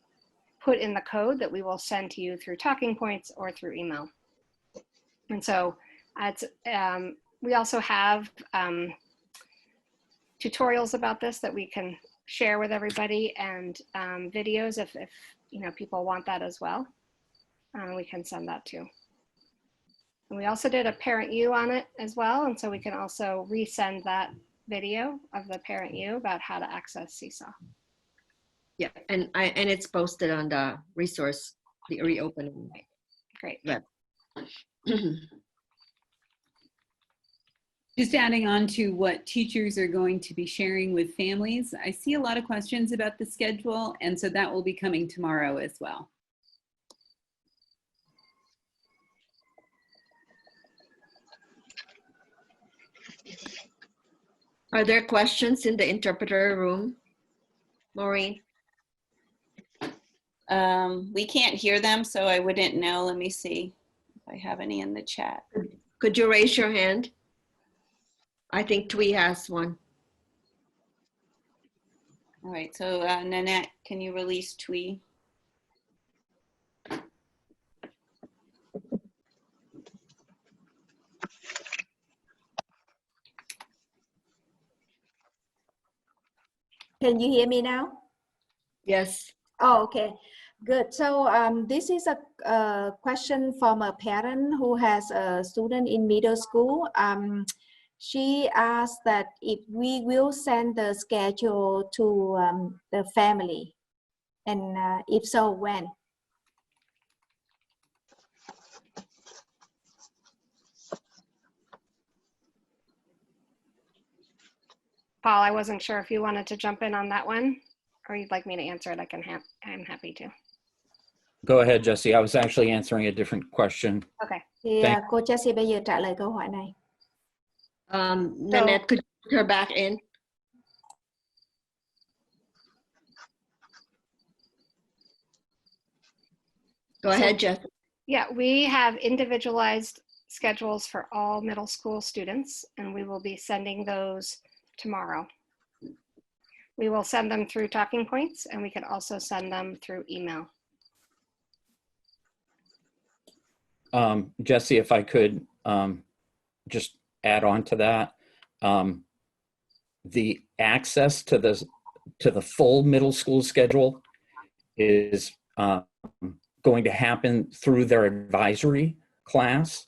put in the code that we will send to you through talking points or through email. And so we also have tutorials about this that we can share with everybody, and videos if people want that as well. We can send that too. And we also did a Parent U on it as well, and so we can also resend that video of the Parent U about how to access Seesaw. Yeah, and it's posted on the resource, the reopening. Great. Web. Just adding on to what teachers are going to be sharing with families, I see a lot of questions about the schedule, and so that will be coming tomorrow as well. Are there questions in the interpreter room, Maureen? We can't hear them, so I wouldn't know. Let me see if I have any in the chat. Could you raise your hand? I think Twee has one. All right, so Nanette, can you release Twee? Can you hear me now? Yes. Oh, okay, good. So this is a question from a parent who has a student in middle school. She asked that if we will send the schedule to the family, and if so, when? Paul, I wasn't sure if you wanted to jump in on that one, or you'd like me to answer it. I'm happy to. Go ahead, Jessie. I was actually answering a different question. Okay. Thì cô Jessie bây giờ trả lời câu hỏi này. Nanette, could you put her back in? Go ahead, Jess. Yeah, we have individualized schedules for all middle school students, and we will be sending those tomorrow. We will send them through talking points, and we could also send them through email. Jessie, if I could just add on to that, the access to the full middle school schedule is going to happen through their advisory class.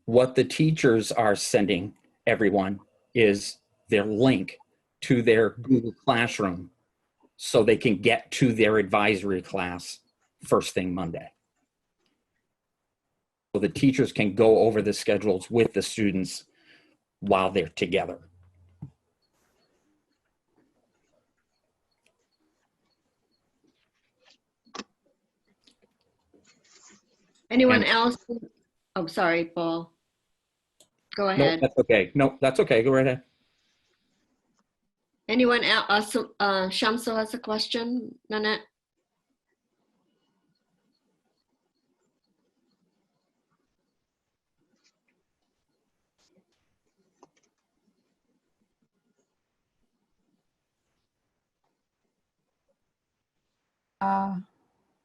What the teachers are sending everyone is their link to their Google Classroom so they can get to their advisory class first thing Monday. So the teachers can go over the schedules with the students while they're together. Anyone else? Oh, sorry, Paul. Go ahead. No, that's okay. No, that's okay. Go right ahead. Anyone else? Shamso has a question, Nanette?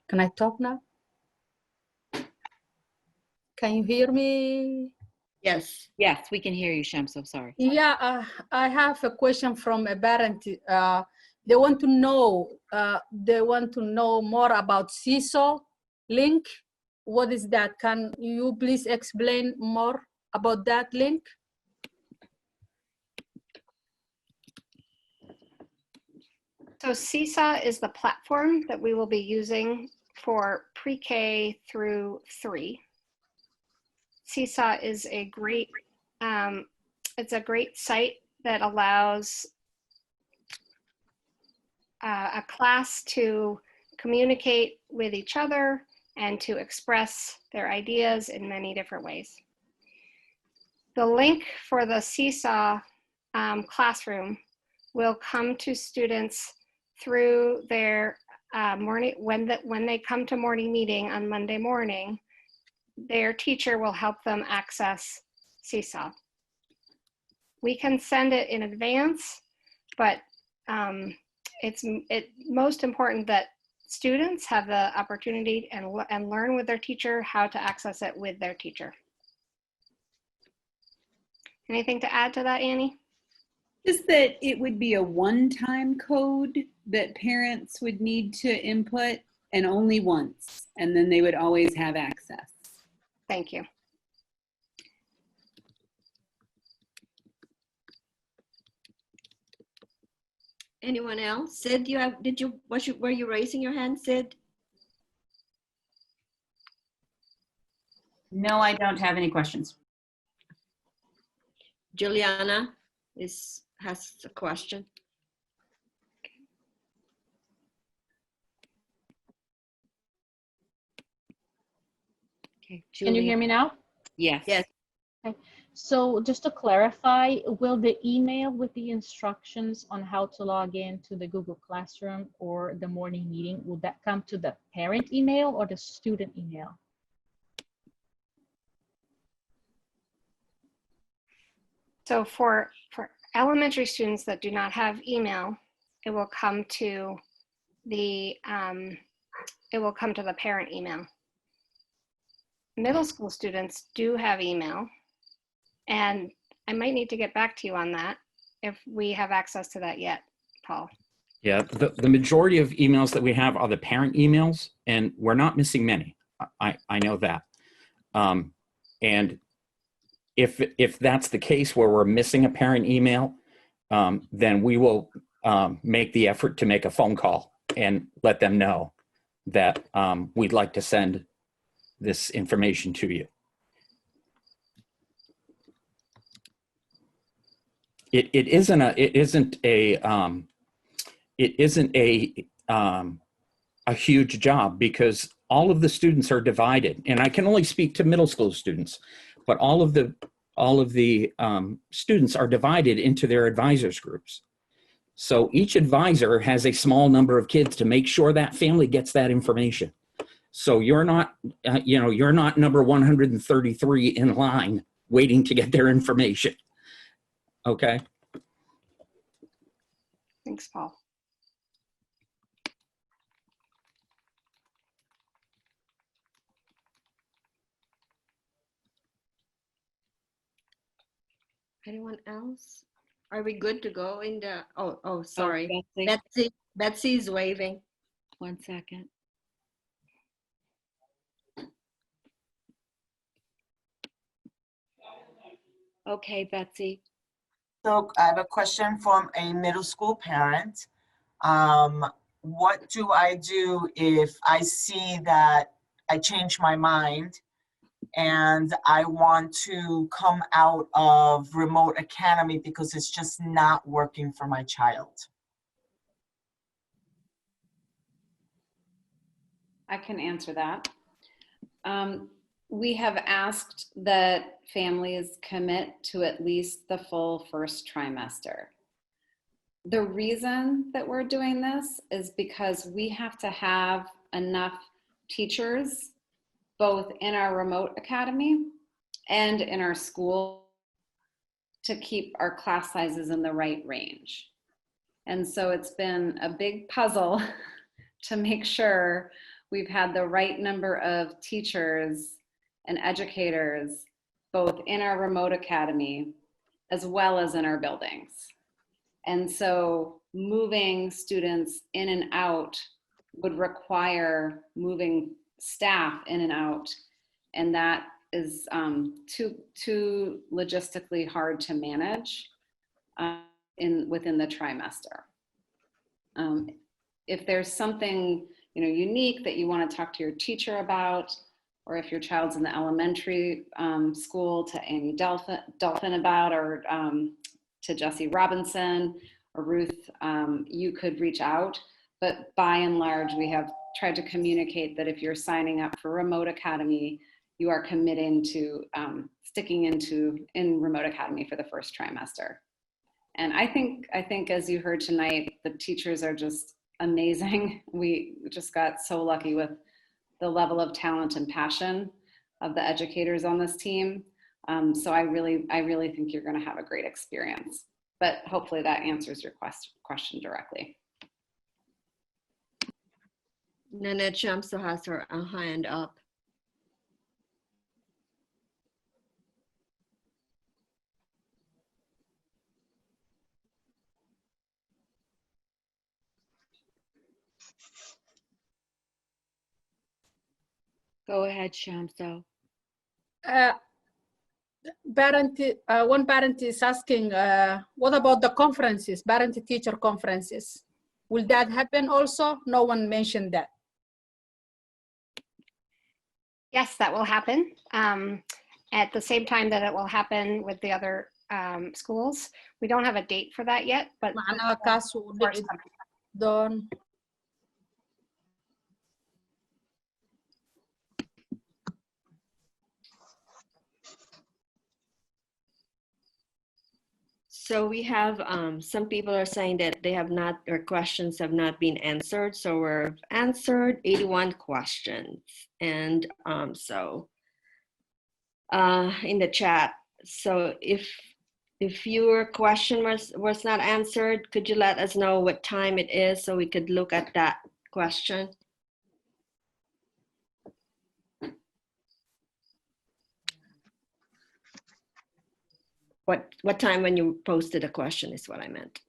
Can I talk now? Can you hear me? Yes. Yes, we can hear you, Shem. So sorry. Yeah, I have a question from a parent. They want to know. They want to know more about Seesaw link. What is that? Can you please explain more about that link? So Seesaw is the platform that we will be using for pre-K through 3. Seesaw is a great, it's a great site that allows a class to communicate with each other and to express their ideas in many different ways. The link for the Seesaw classroom will come to students through their morning, when they come to morning meeting on Monday morning, their teacher will help them access Seesaw. We can send it in advance, but it's most important that students have the opportunity and learn with their teacher how to access it with their teacher. Anything to add to that, Annie? Just that it would be a one-time code that parents would need to input, and only once, and then they would always have access. Thank you. Anyone else? Sid, were you raising your hand, Sid? No, I don't have any questions. Juliana has a question. Okay, Can you hear me now? Yes. Yes. Okay. So just to clarify, will the email with the instructions on how to log in to the Google Classroom or the morning meeting, will that come to the parent email or the student email? So for elementary students that do not have email, it will come to the parent email. Middle school students do have email, and I might need to get back to you on that if we have access to that yet, Paul. Yeah, the majority of emails that we have are the parent emails, and we're not missing many. I know that. And if that's the case where we're missing a parent email, then we will make the effort to make a phone call and let them know that we'd like to send this information to you. It isn't a huge job, because all of the students are divided, and I can only speak to middle school students, but all of the students are divided into their advisors groups. So each advisor has a small number of kids to make sure that family gets that information. So you're not, you're not number 133 in line waiting to get their information. Okay. Thanks, Paul. Anyone else? Are we good to go in the, oh, sorry. Betsy. Betsy's waving. 1 second. Okay, Betsy. So I have a question from a middle school parent. What do I do if I see that I change my mind and I want to come out of Remote Academy because it's just not working for my child? I can answer that. We have asked that families commit to at least the full first trimester. The reason that we're doing this is because we have to have enough teachers, both in our remote academy and in our school, to keep our class sizes in the right range. And so it's been a big puzzle to make sure we've had the right number of teachers and educators both in our remote academy as well as in our buildings. And so moving students in and out would require moving staff in and out. And that is too logistically hard to manage within the trimester. If there's something unique that you want to talk to your teacher about, or if your child's in the elementary school, to Amy Dolphin about, or to Jessie Robinson or Ruth, you could reach out. But by and large, we have tried to communicate that if you're signing up for Remote Academy, you are committing to sticking in Remote Academy for the first trimester. And I think as you heard tonight, the teachers are just amazing. We just got so lucky with the level of talent and passion of the educators on this team. So I really think you're going to have a great experience. But hopefully that answers your question directly. Nanette Shamso has her hand up. Go ahead, Shamso. One parent is asking, what about the conferences, parent-teacher conferences? Will that happen also? No one mentioned that. Yes, that will happen at the same time that it will happen with the other schools. We don't have a date for that yet, but done. So we have some people are saying that they have not, their questions have not been answered. So we've answered 81 questions, and in the chat. So if your question was not answered, could you let us know what time it is so we could look at that question? What time when you posted a question is what I meant.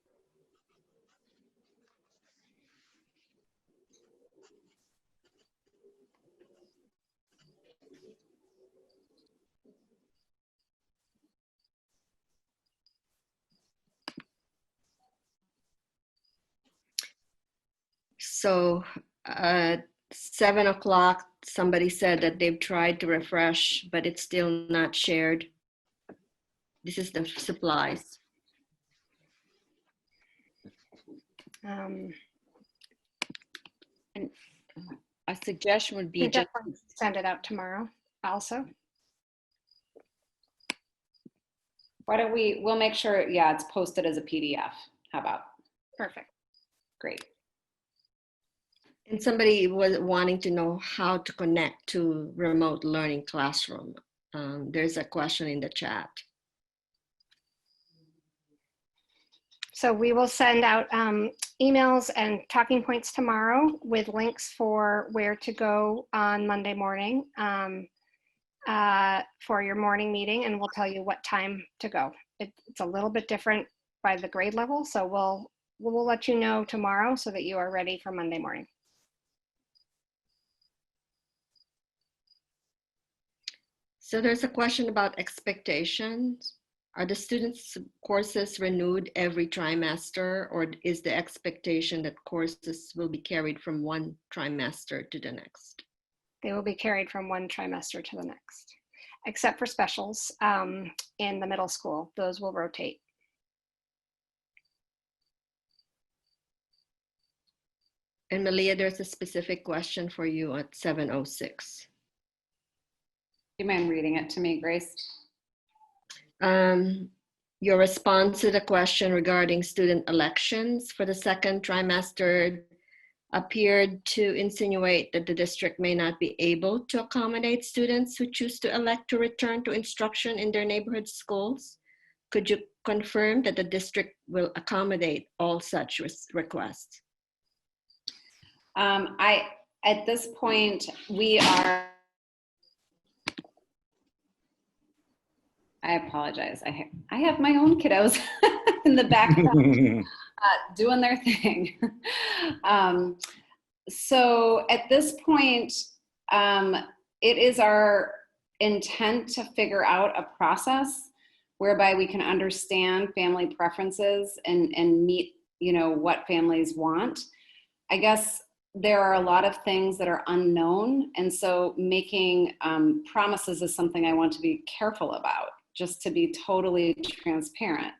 So at 7 o'clock, somebody said that they've tried to refresh, but it's still not shared. This is the supplies. And a suggestion would be just send it out tomorrow also. Why don't we'll make sure, yeah, it's posted as a PDF. How about? Perfect. Great. And somebody was wanting to know how to connect to remote learning classroom. There's a question in the chat. So we will send out emails and talking points tomorrow with links for where to go on Monday morning for your morning meeting, and we'll tell you what time to go. It's a little bit different by the grade level, so we'll let you know tomorrow so that you are ready for Monday morning. So there's a question about expectations. Are the students' courses renewed every trimester, or is the expectation that courses will be carried from one trimester to the next? They will be carried from one trimester to the next, except for specials in the middle school. Those will rotate. And Malia, there's a specific question for you at 7:06. Do you mind reading it to me, Grace? Your response to the question regarding student elections for the second trimester appeared to insinuate that the district may not be able to accommodate students who choose to elect to return to instruction in their neighborhood schools. Could you confirm that the district will accommodate all such requests? At this point, we are, I apologize. I have my own kiddos in the background doing their thing. So at this point, it is our intent to figure out a process whereby we can understand family preferences and meet, what families want. I guess there are a lot of things that are unknown. And so making promises is something I want to be careful about, just to be totally transparent.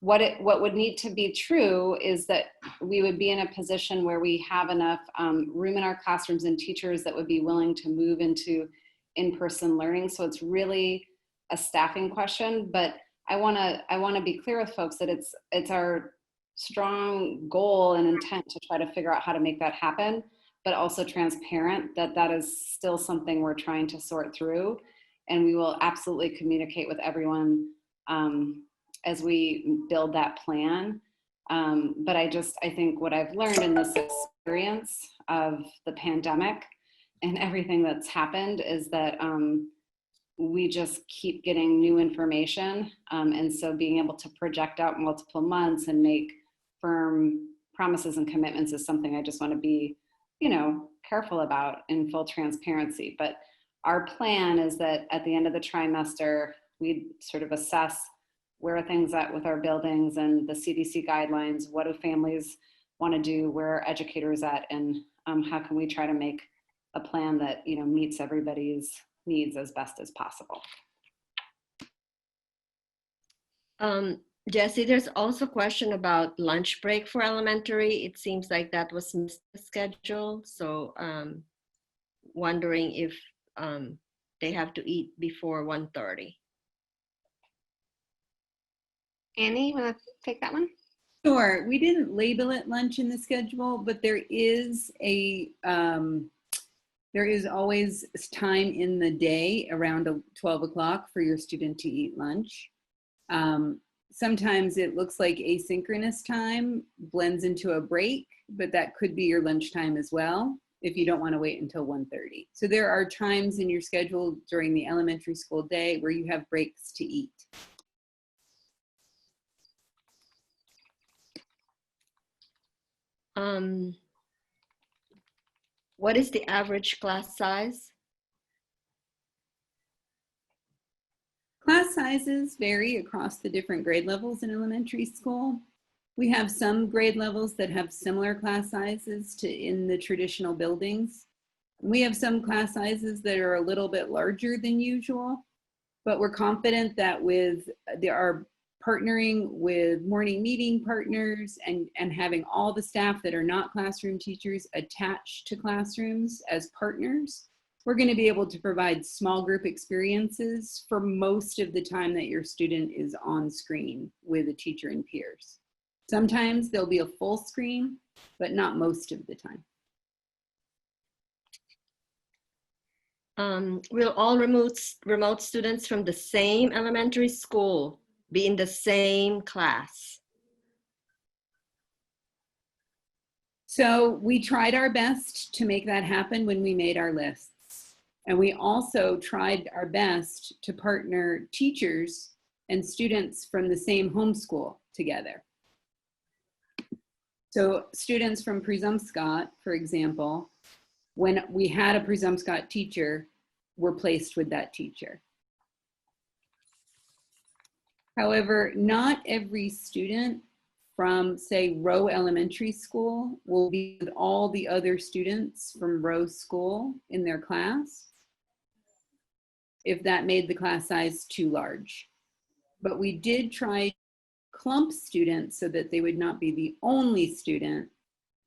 What would need to be true is that we would be in a position where we have enough room in our classrooms and teachers that would be willing to move into in-person learning. So it's really a staffing question, but I want to be clear with folks that it's our strong goal and intent to try to figure out how to make that happen, but also transparent that is still something we're trying to sort through, and we will absolutely communicate with everyone as we build that plan. But I think what I've learned in this experience of the pandemic and everything that's happened is that we just keep getting new information. And so being able to project out multiple months and make firm promises and commitments is something I just want to be, careful about in full transparency. But our plan is that at the end of the trimester, we sort of assess where are things at with our buildings and the CDC guidelines, what do families want to do, where are educators at, and how can we try to make a plan that meets everybody's needs as best as possible. Jessie, there's also a question about lunch break for elementary. It seems like that was missed the schedule. So wondering if they have to eat before 1:30. Annie, you want to take that one? Sure. We didn't label it lunch in the schedule, but there is always time in the day around 12 o'clock for your student to eat lunch. Sometimes it looks like asynchronous time blends into a break, but that could be your lunchtime as well if you don't want to wait until 1:30. So there are times in your schedule during the elementary school day where you have breaks to eat. What is the average class size? Class sizes vary across the different grade levels in elementary school. We have some grade levels that have similar class sizes to in the traditional buildings. We have some class sizes that are a little bit larger than usual, but we're confident that with our partnering with morning meeting partners and having all the staff that are not classroom teachers attached to classrooms as partners, we're going to be able to provide small group experiences for most of the time that your student is on screen with a teacher and peers. Sometimes there'll be a full screen, but not most of the time. Will all remote students from the same elementary school be in the same class? So we tried our best to make that happen when we made our lists. And we also tried our best to partner teachers and students from the same homeschool together. So students from Presumpscot, for example, when we had a Presumpscot teacher, were placed with that teacher. However, not every student from, say, Rowe Elementary School will be with all the other students from Rowe School in their class, if that made the class size too large. But we did try to clump students so that they would not be the only student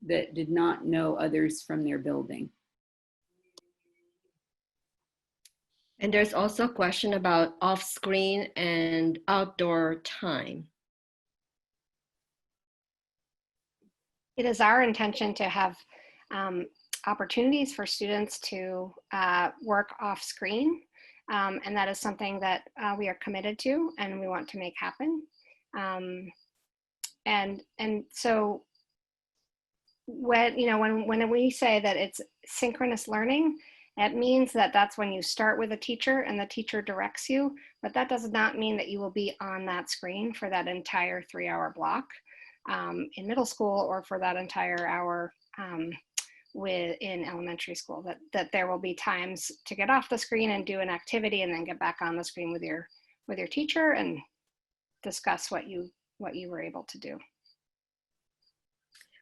that did not know others from their building. And there's also a question about off-screen and outdoor time. It is our intention to have opportunities for students to work off screen. And that is something that we are committed to and we want to make happen. And so when we say that it's synchronous learning, it means that that's when you start with a teacher and the teacher directs you, but that does not mean that you will be on that screen for that entire 3-hour block in middle school, or for that entire hour in elementary school. That there will be times to get off the screen and do an activity, and then get back on the screen with your teacher and discuss what you were able to do.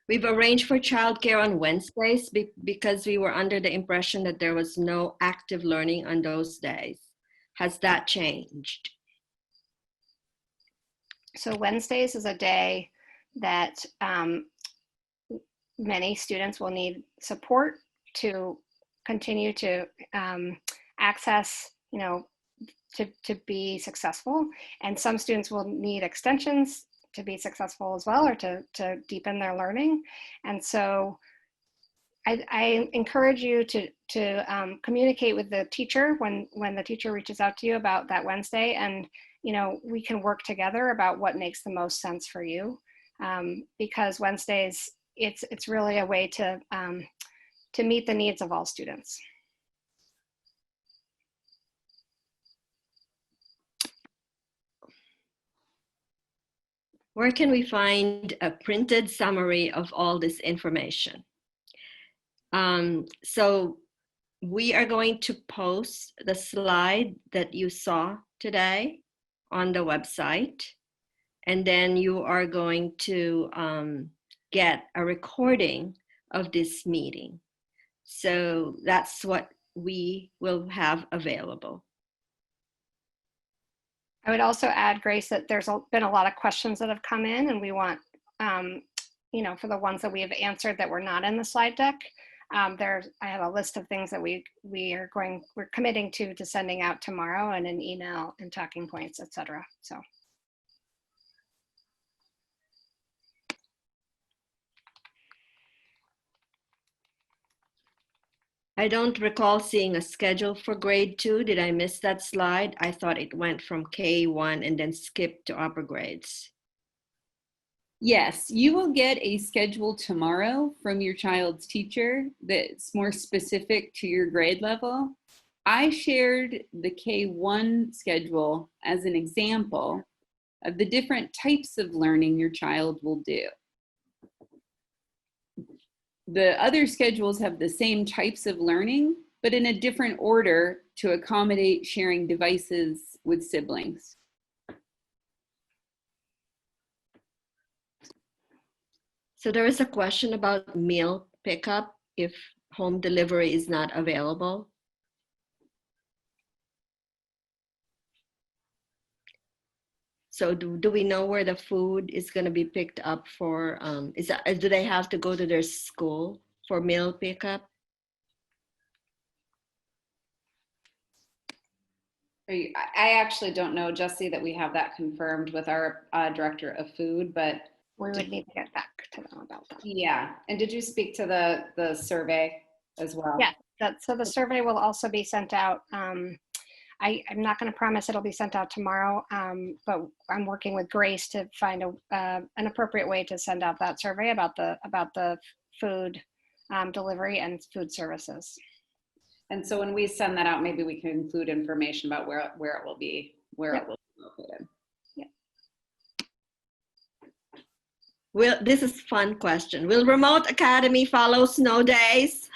We've arranged for childcare on Wednesdays because we were under the impression that there was no active learning on those days. Has that changed? So Wednesdays is a day that many students will need support to continue to access, to be successful. And some students will need extensions to be successful as well, or to deepen their learning. And so I encourage you to communicate with the teacher when the teacher reaches out to you about that Wednesday, and we can work together about what makes the most sense for you, because Wednesdays, it's really a way to meet the needs of all students. Where can we find a printed summary of all this information? So we are going to post the slide that you saw today on the website, and then you are going to get a recording of this meeting. So that's what we will have available. I would also add, Grace, that there's been a lot of questions that have come in, and we want, for the ones that we have answered that were not in the slide deck, I have a list of things that we're committing to sending out tomorrow, and an email and talking points, etc. So. I don't recall seeing a schedule for grade 2. Did I miss that slide? I thought it went from K1 and then skipped to upper grades. Yes, you will get a schedule tomorrow from your child's teacher that's more specific to your grade level. I shared the K1 schedule as an example of the different types of learning your child will do. The other schedules have the same types of learning, but in a different order to accommodate sharing devices with siblings. So there is a question about meal pickup if home delivery is not available. So do we know where the food is going to be picked up for? Do they have to go to their school for meal pickup? I actually don't know, Jesse, that we have that confirmed with our director of food, but we would need to get back to them about that. Yeah. And did you speak to the survey as well? Yeah, so the survey will also be sent out. I'm not going to promise it'll be sent out tomorrow, but I'm working with Grace to find an appropriate way to send out that survey about the food delivery and food services. And so when we send that out, maybe we can include information about where it will be, it will be located. This is a fun question. Will Remote Academy follow snow days?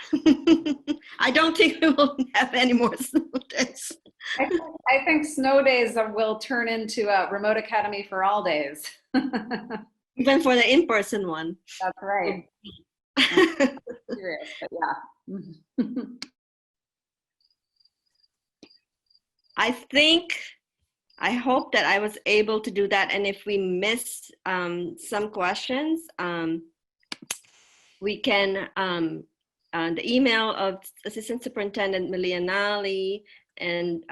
I don't think we will have any more snow days. I think snow days will turn into a Remote Academy for all days. Even for the in-person one. That's right. Serious, but yeah. I hope that I was able to do that. And if we miss some questions, we can, the email of Assistant Superintendent Malia Nally and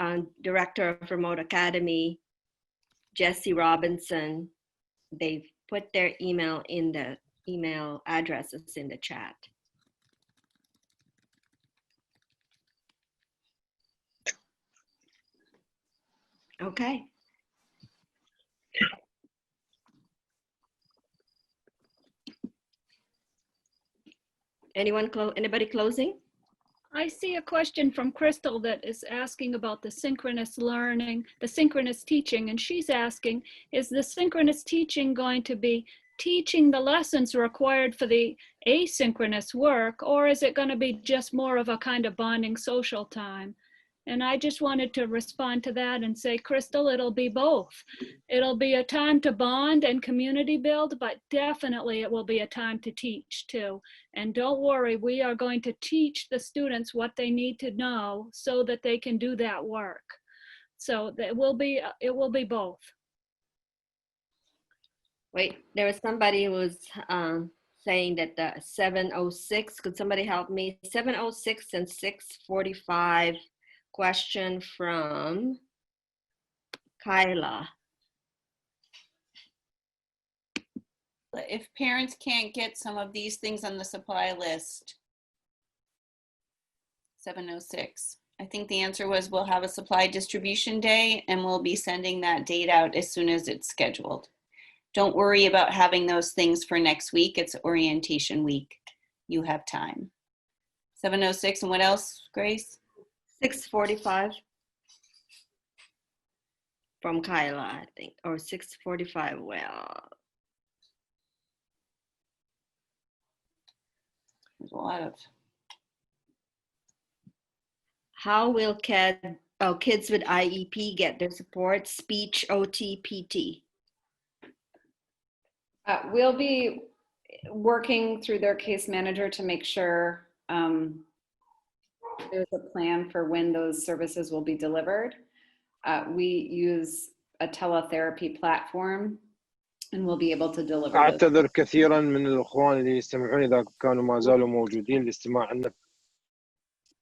Director of Remote Academy, Jesse Robinson, they've put their email in the email addresses in the chat. Okay. Anybody closing? I see a question from Crystal that is asking about the synchronous learning, the synchronous teaching, and she's asking, is the synchronous teaching going to be teaching the lessons required for the asynchronous work, or is it going to be just more of a kind of bonding social time? And I just wanted to respond to that and say, Crystal, it'll be both. It'll be a time to bond and community build, but definitely it will be a time to teach too. And don't worry, we are going to teach the students what they need to know so that they can do that work. So it will be both. Wait, there was somebody who was saying that the 706, could somebody help me? 706 and 645 question from Kyla. If parents can't get some of these things on the supply list, 706. I think the answer was we'll have a supply distribution day and we'll be sending that date out as soon as it's scheduled. Don't worry about having those things for next week. It's orientation week. You have time. 706, and what else, Grace? 645 from Kyla, I think, or 645. Well, there's a lot of. How will kids with IEP get their support? Speech, OT, PT. We'll be working through their case manager to make sure there's a plan for when those services will be delivered. We use a teletherapy platform and we'll be able to deliver those. أعتذر كثيرا من الأخوان اللي يستمعون إذا كانوا ما زالوا موجودين لاستماع عنا.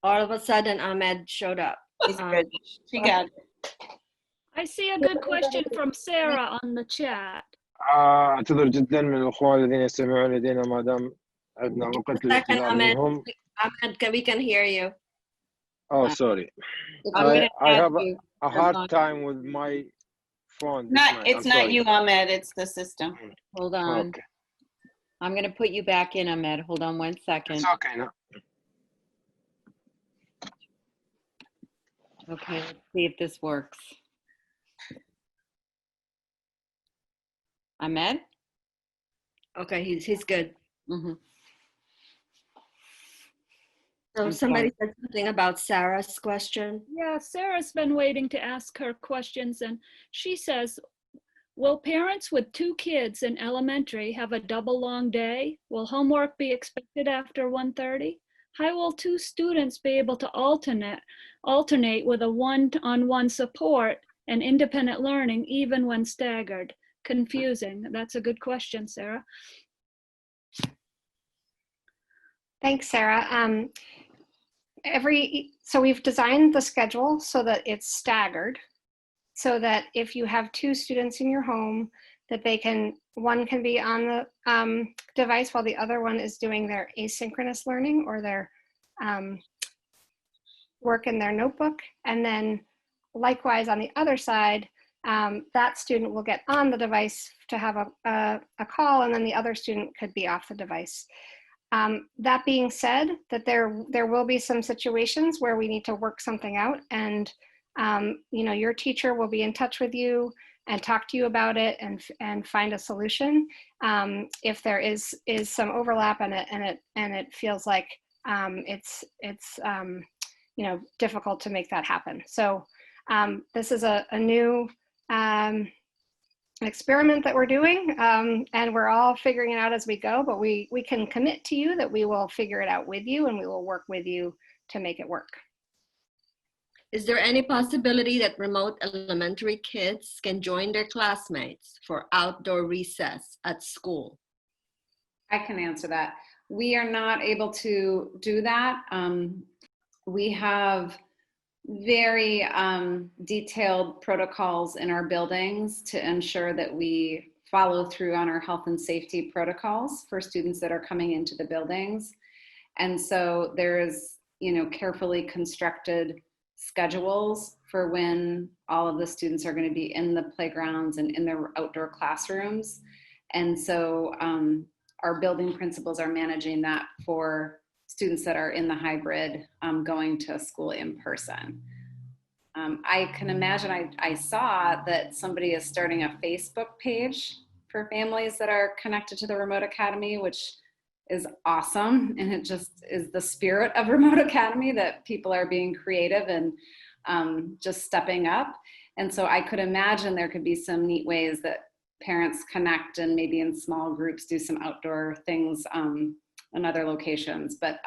All of a sudden, Ahmed showed up. She got it. I see a good question from Sarah on the chat. أعتذر جدا من الأخوان الذين يستمعون إلينا ما دام عندنا وقت للاعتذار منهم. Ahmed, we can hear you. Oh, sorry. I have a hard time with my phone. It's not you, Ahmed. It's the system. Hold on. Okay. I'm going to put you back in, Ahmed. Hold on 1 second. It's okay now. Okay, let's see if this works. Ahmed? Okay, he's good. Mm-hmm. So somebody said something about Sarah's question. Yeah, Sarah's been waiting to ask her questions, and she says, will parents with 2 kids in elementary have a double long day? Will homework be expected after 1:30? How will 2 students be able to alternate with a one-on-one support and independent learning even when staggered? Confusing. That's a good question, Sarah. Thanks, Sarah. So we've designed the schedule so that it's staggered, so that if you have 2 students in your home, that one can be on the device while the other one is doing their asynchronous learning or their work in their notebook. And then likewise on the other side, that student will get on the device to have a call, and then the other student could be off the device. That being said, that there will be some situations where we need to work something out, and your teacher will be in touch with you and talk to you about it and find a solution if there is some overlap and it feels like it's difficult to make that happen. So this is a new experiment that we're doing, and we're all figuring it out as we go, but we can commit to you that we will figure it out with you and we will work with you to make it work. Is there any possibility that remote elementary kids can join their classmates for outdoor recess at school? I can answer that. We are not able to do that. We have very detailed protocols in our buildings to ensure that we follow through on our health and safety protocols for students that are coming into the buildings. And so there's, carefully constructed schedules for when all of the students are going to be in the playgrounds and in their outdoor classrooms. And so our building principals are managing that for students that are in the hybrid going to school in person. I can imagine, I saw that somebody is starting a Facebook page for families that are connected to the Remote Academy, which is awesome. And it just is the spirit of Remote Academy, that people are being creative and just stepping up. And so I could imagine there could be some neat ways that parents connect, and maybe in small groups do some outdoor things in other locations. But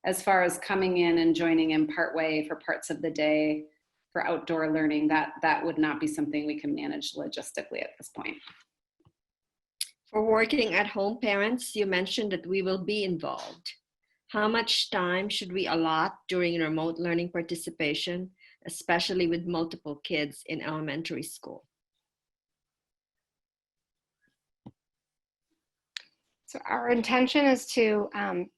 as far as coming in and joining in partway for parts of the day for outdoor learning, that would not be something we can manage logistically at this point. For working at home parents, you mentioned that we will be involved. How much time should we allot during remote learning participation, especially with multiple kids in elementary school? So our intention is to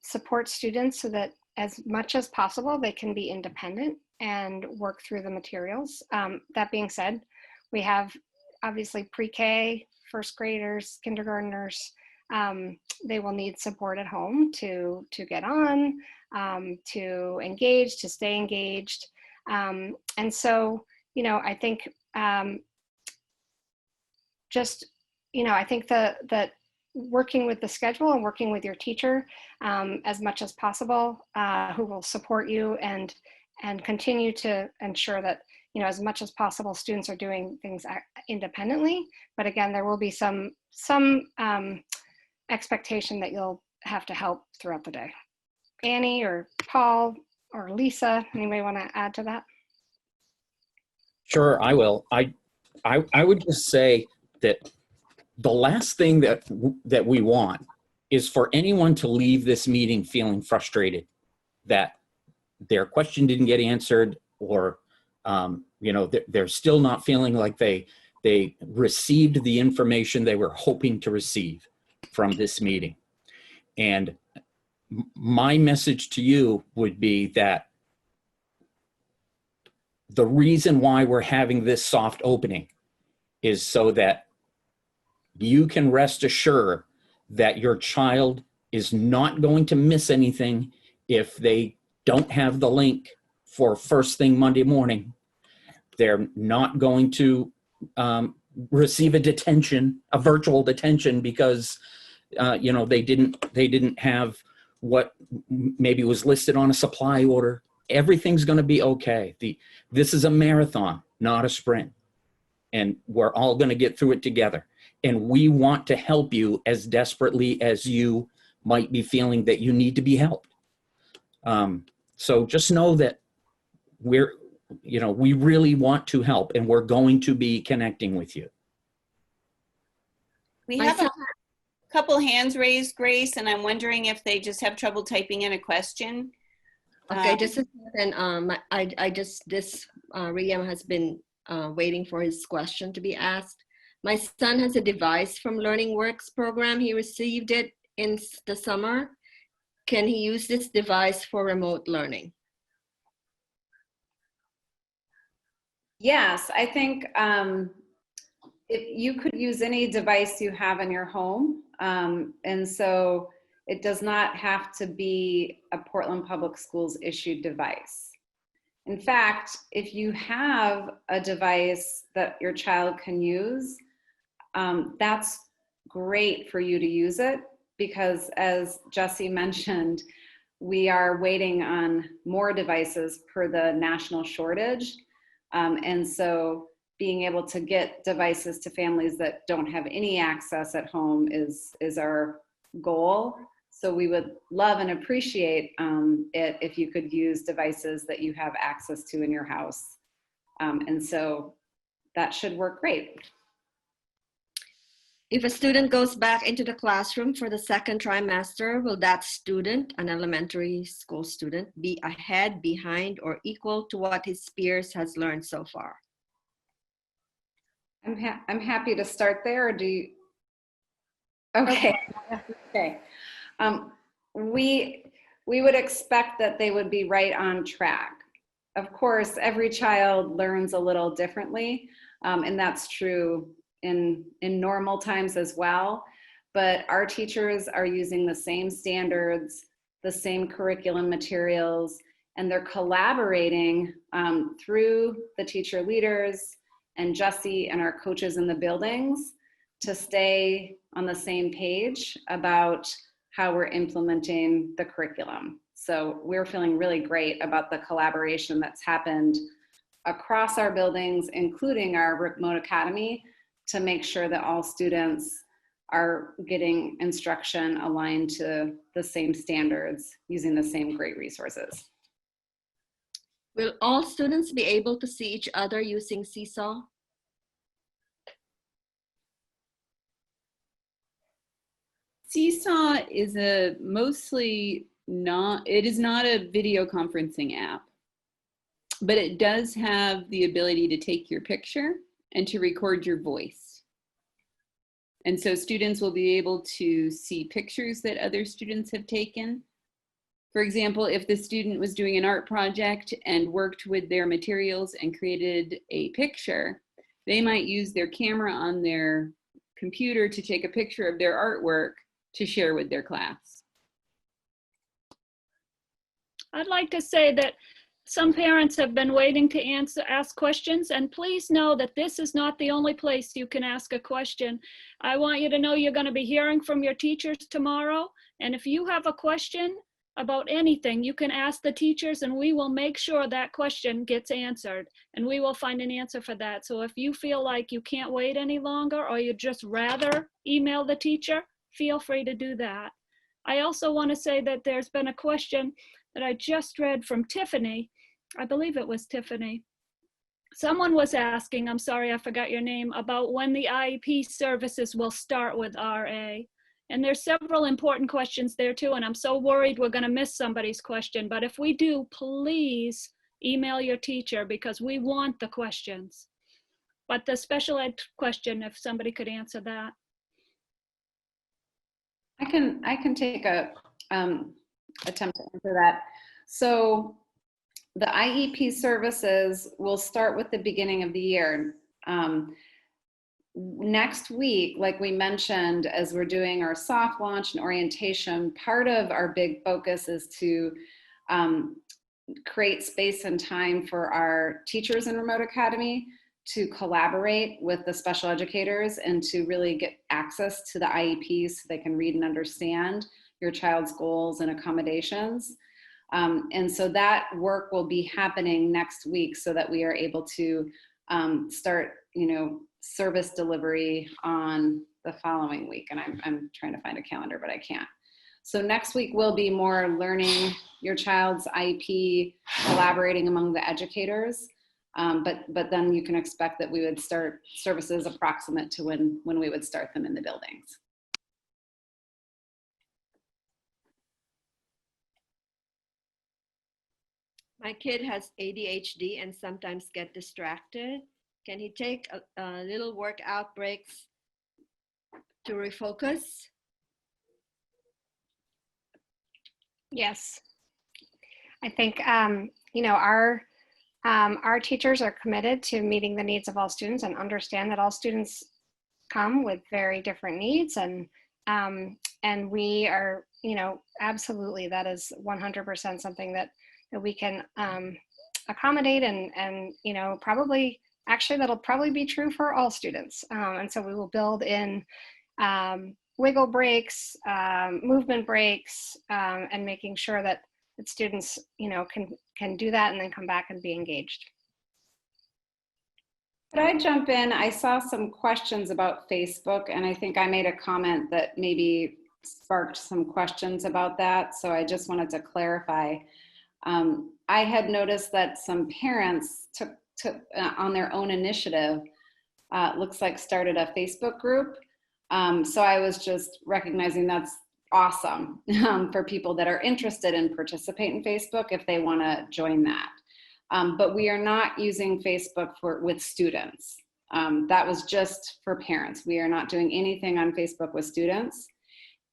support students so that as much as possible, they can be independent and work through the materials. That being said, we have obviously pre-K, first graders, kindergartners. They will need support at home to get on, to engage, to stay engaged. And so, I think I think that working with the schedule and working with your teacher as much as possible, who will support you and continue to ensure that, as much as possible, students are doing things independently. But again, there will be some expectation that you'll have to help throughout the day. Annie or Paul or Lisa, anybody want to add to that? Sure, I will. I would just say that the last thing that we want is for anyone to leave this meeting feeling frustrated that their question didn't get answered, or they're still not feeling like they received the information they were hoping to receive from this meeting. And my message to you would be that the reason why we're having this soft opening is so that you can rest assured that your child is not going to miss anything if they don't have the link for first thing Monday morning. They're not going to receive a virtual detention because they didn't have what maybe was listed on a supply order. Everything's going to be okay. This is a marathon, not a sprint, and we're all going to get through it together. And we want to help you as desperately as you might be feeling that you need to be helped. So just know that we really want to help, and we're going to be connecting with you. We have a couple hands raised, Grace, and I'm wondering if they just have trouble typing in a question. Okay, just a second. Riam has been waiting for his question to be asked. My son has a device from Learning Works program. He received it in the summer. Can he use this device for remote learning? Yes, I think if you could use any device you have in your home. And so it does not have to be a Portland Public Schools issued device. In fact, if you have a device that your child can use, that's great for you to use it, because as Jesse mentioned, we are waiting on more devices per the national shortage. And so being able to get devices to families that don't have any access at home is our goal. So we would love and appreciate it if you could use devices that you have access to in your house. And so that should work great. If a student goes back into the classroom for the second trimester, will that student, an elementary school student, be ahead, behind, or equal to what his peers has learned so far? I'm happy to start there, or do you? Okay. Okay. We would expect that they would be right on track. Of course, every child learns a little differently, and that's true in normal times as well. But our teachers are using the same standards the same curriculum materials, and they're collaborating through the teacher leaders and Jesse and our coaches in the buildings to stay on the same page about how we're implementing the curriculum. So we're feeling really great about the collaboration that's happened across our buildings, including our remote academy, to make sure that all students are getting instruction aligned to the same standards using the same great resources. Will all students be able to see each other using Seesaw? Seesaw is it is not a video conferencing app, but it does have the ability to take your picture and to record your voice. And so students will be able to see pictures that other students have taken. For example, if the student was doing an art project and worked with their materials and created a picture, they might use their camera on their computer to take a picture of their artwork to share with their class. I'd like to say that some parents have been waiting to ask questions, and please know that this is not the only place you can ask a question. I want you to know you're going to be hearing from your teachers tomorrow, and if you have a question about anything, you can ask the teachers and we will make sure that question gets answered, and we will find an answer for that. So if you feel like you can't wait any longer or you'd just rather email the teacher, feel free to do that. I also want to say that there's been a question that I just read from Tiffany. I believe it was Tiffany. Someone was asking, I'm sorry, I forgot your name, about when the IEP services will start with RA. And there's several important questions there too, and I'm so worried we're gonna miss somebody's question, but if we do, please email your teacher because we want the questions. But the special ed question, if somebody could answer that. I can take a attempt to answer that. So the IEP services will start with the beginning of the year. Next week, like we mentioned, as we're doing our soft launch and orientation, part of our big focus is to create space and time for our teachers in Remote Academy to collaborate with the special educators and to really get access to the IEPs so they can read and understand your child's goals and accommodations. And so that work will be happening next week so that we are able to start, service delivery on the following week. And I'm trying to find a calendar, but I can't. So next week will be more learning your child's IEP, collaborating among the educators. But then you can expect that we would start services approximate to when we would start them in the buildings. My kid has ADHD and sometimes get distracted. Can he take a little workout breaks to refocus? Yes. I think, our teachers are committed to meeting the needs of all students and understand that all students come with very different needs. And we are, absolutely, that is 100% something that we can accommodate and probably, actually, that'll probably be true for all students. And so we will build in wiggle breaks, movement breaks, and making sure that students, can do that and then come back and be engaged. Could I jump in? I saw some questions about Facebook, and I think I made a comment that maybe sparked some questions about that. So I just wanted to clarify. I had noticed that some parents took on their own initiative, looks like started a Facebook group. So I was just recognizing that's awesome for people that are interested in participating in Facebook if they want to join that. But we are not using Facebook with students. That was just for parents. We are not doing anything on Facebook with students.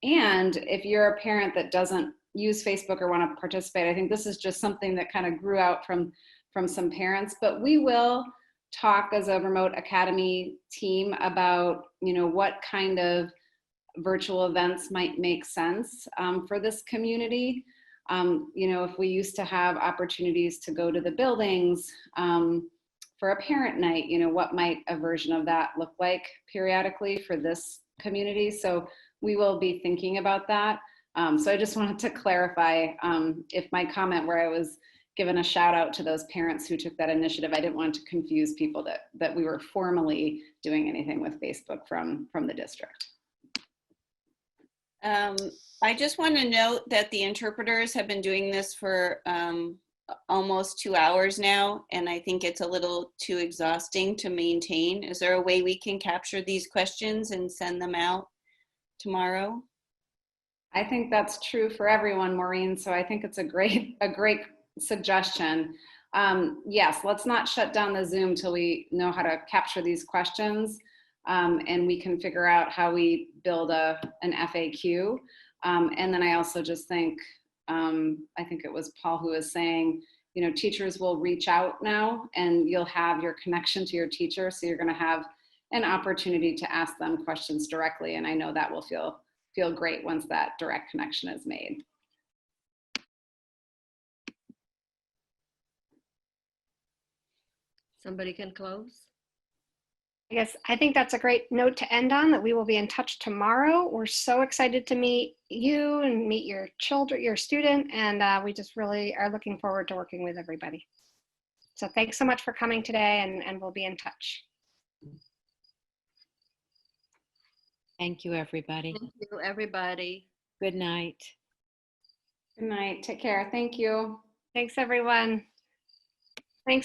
And if you're a parent that doesn't use Facebook or want to participate, I think this is just something that kind of grew out from some parents, but we will talk as a Remote Academy team about, what kind of virtual events might make sense for this community. You know, if we used to have opportunities to go to the buildings for a parent night, you know, what might a version of that look like periodically for this community? So we will be thinking about that. So I just wanted to clarify if my comment where I was given a shout out to those parents who took that initiative, I didn't want to confuse people that we were formally doing anything with Facebook from the district. I just want to note that the interpreters have been doing this for almost 2 hours now, and I think it's a little too exhausting to maintain. Is there a way we can capture these questions and send them out tomorrow? I think that's true for everyone, Maureen. So I think it's a great suggestion. Yes, let's not shut down the Zoom till we know how to capture these questions, and we can figure out how we build an FAQ. And then I also just think, I think it was Paul who was saying, you know, teachers will reach out now and you'll have your connection to your teacher. So you're gonna have an opportunity to ask them questions directly. And I know that will feel great once that direct connection is made. Somebody can close. Yes, I think that's a great note to end on, that we will be in touch tomorrow. We're so excited to meet you and meet your children, your student, and we just really are looking forward to working with everybody. So thanks so much for coming today, and we'll be in touch. Thank you, everybody. Thank you, everybody. Good night. Good night. Take care. Thank you. Thanks, everyone.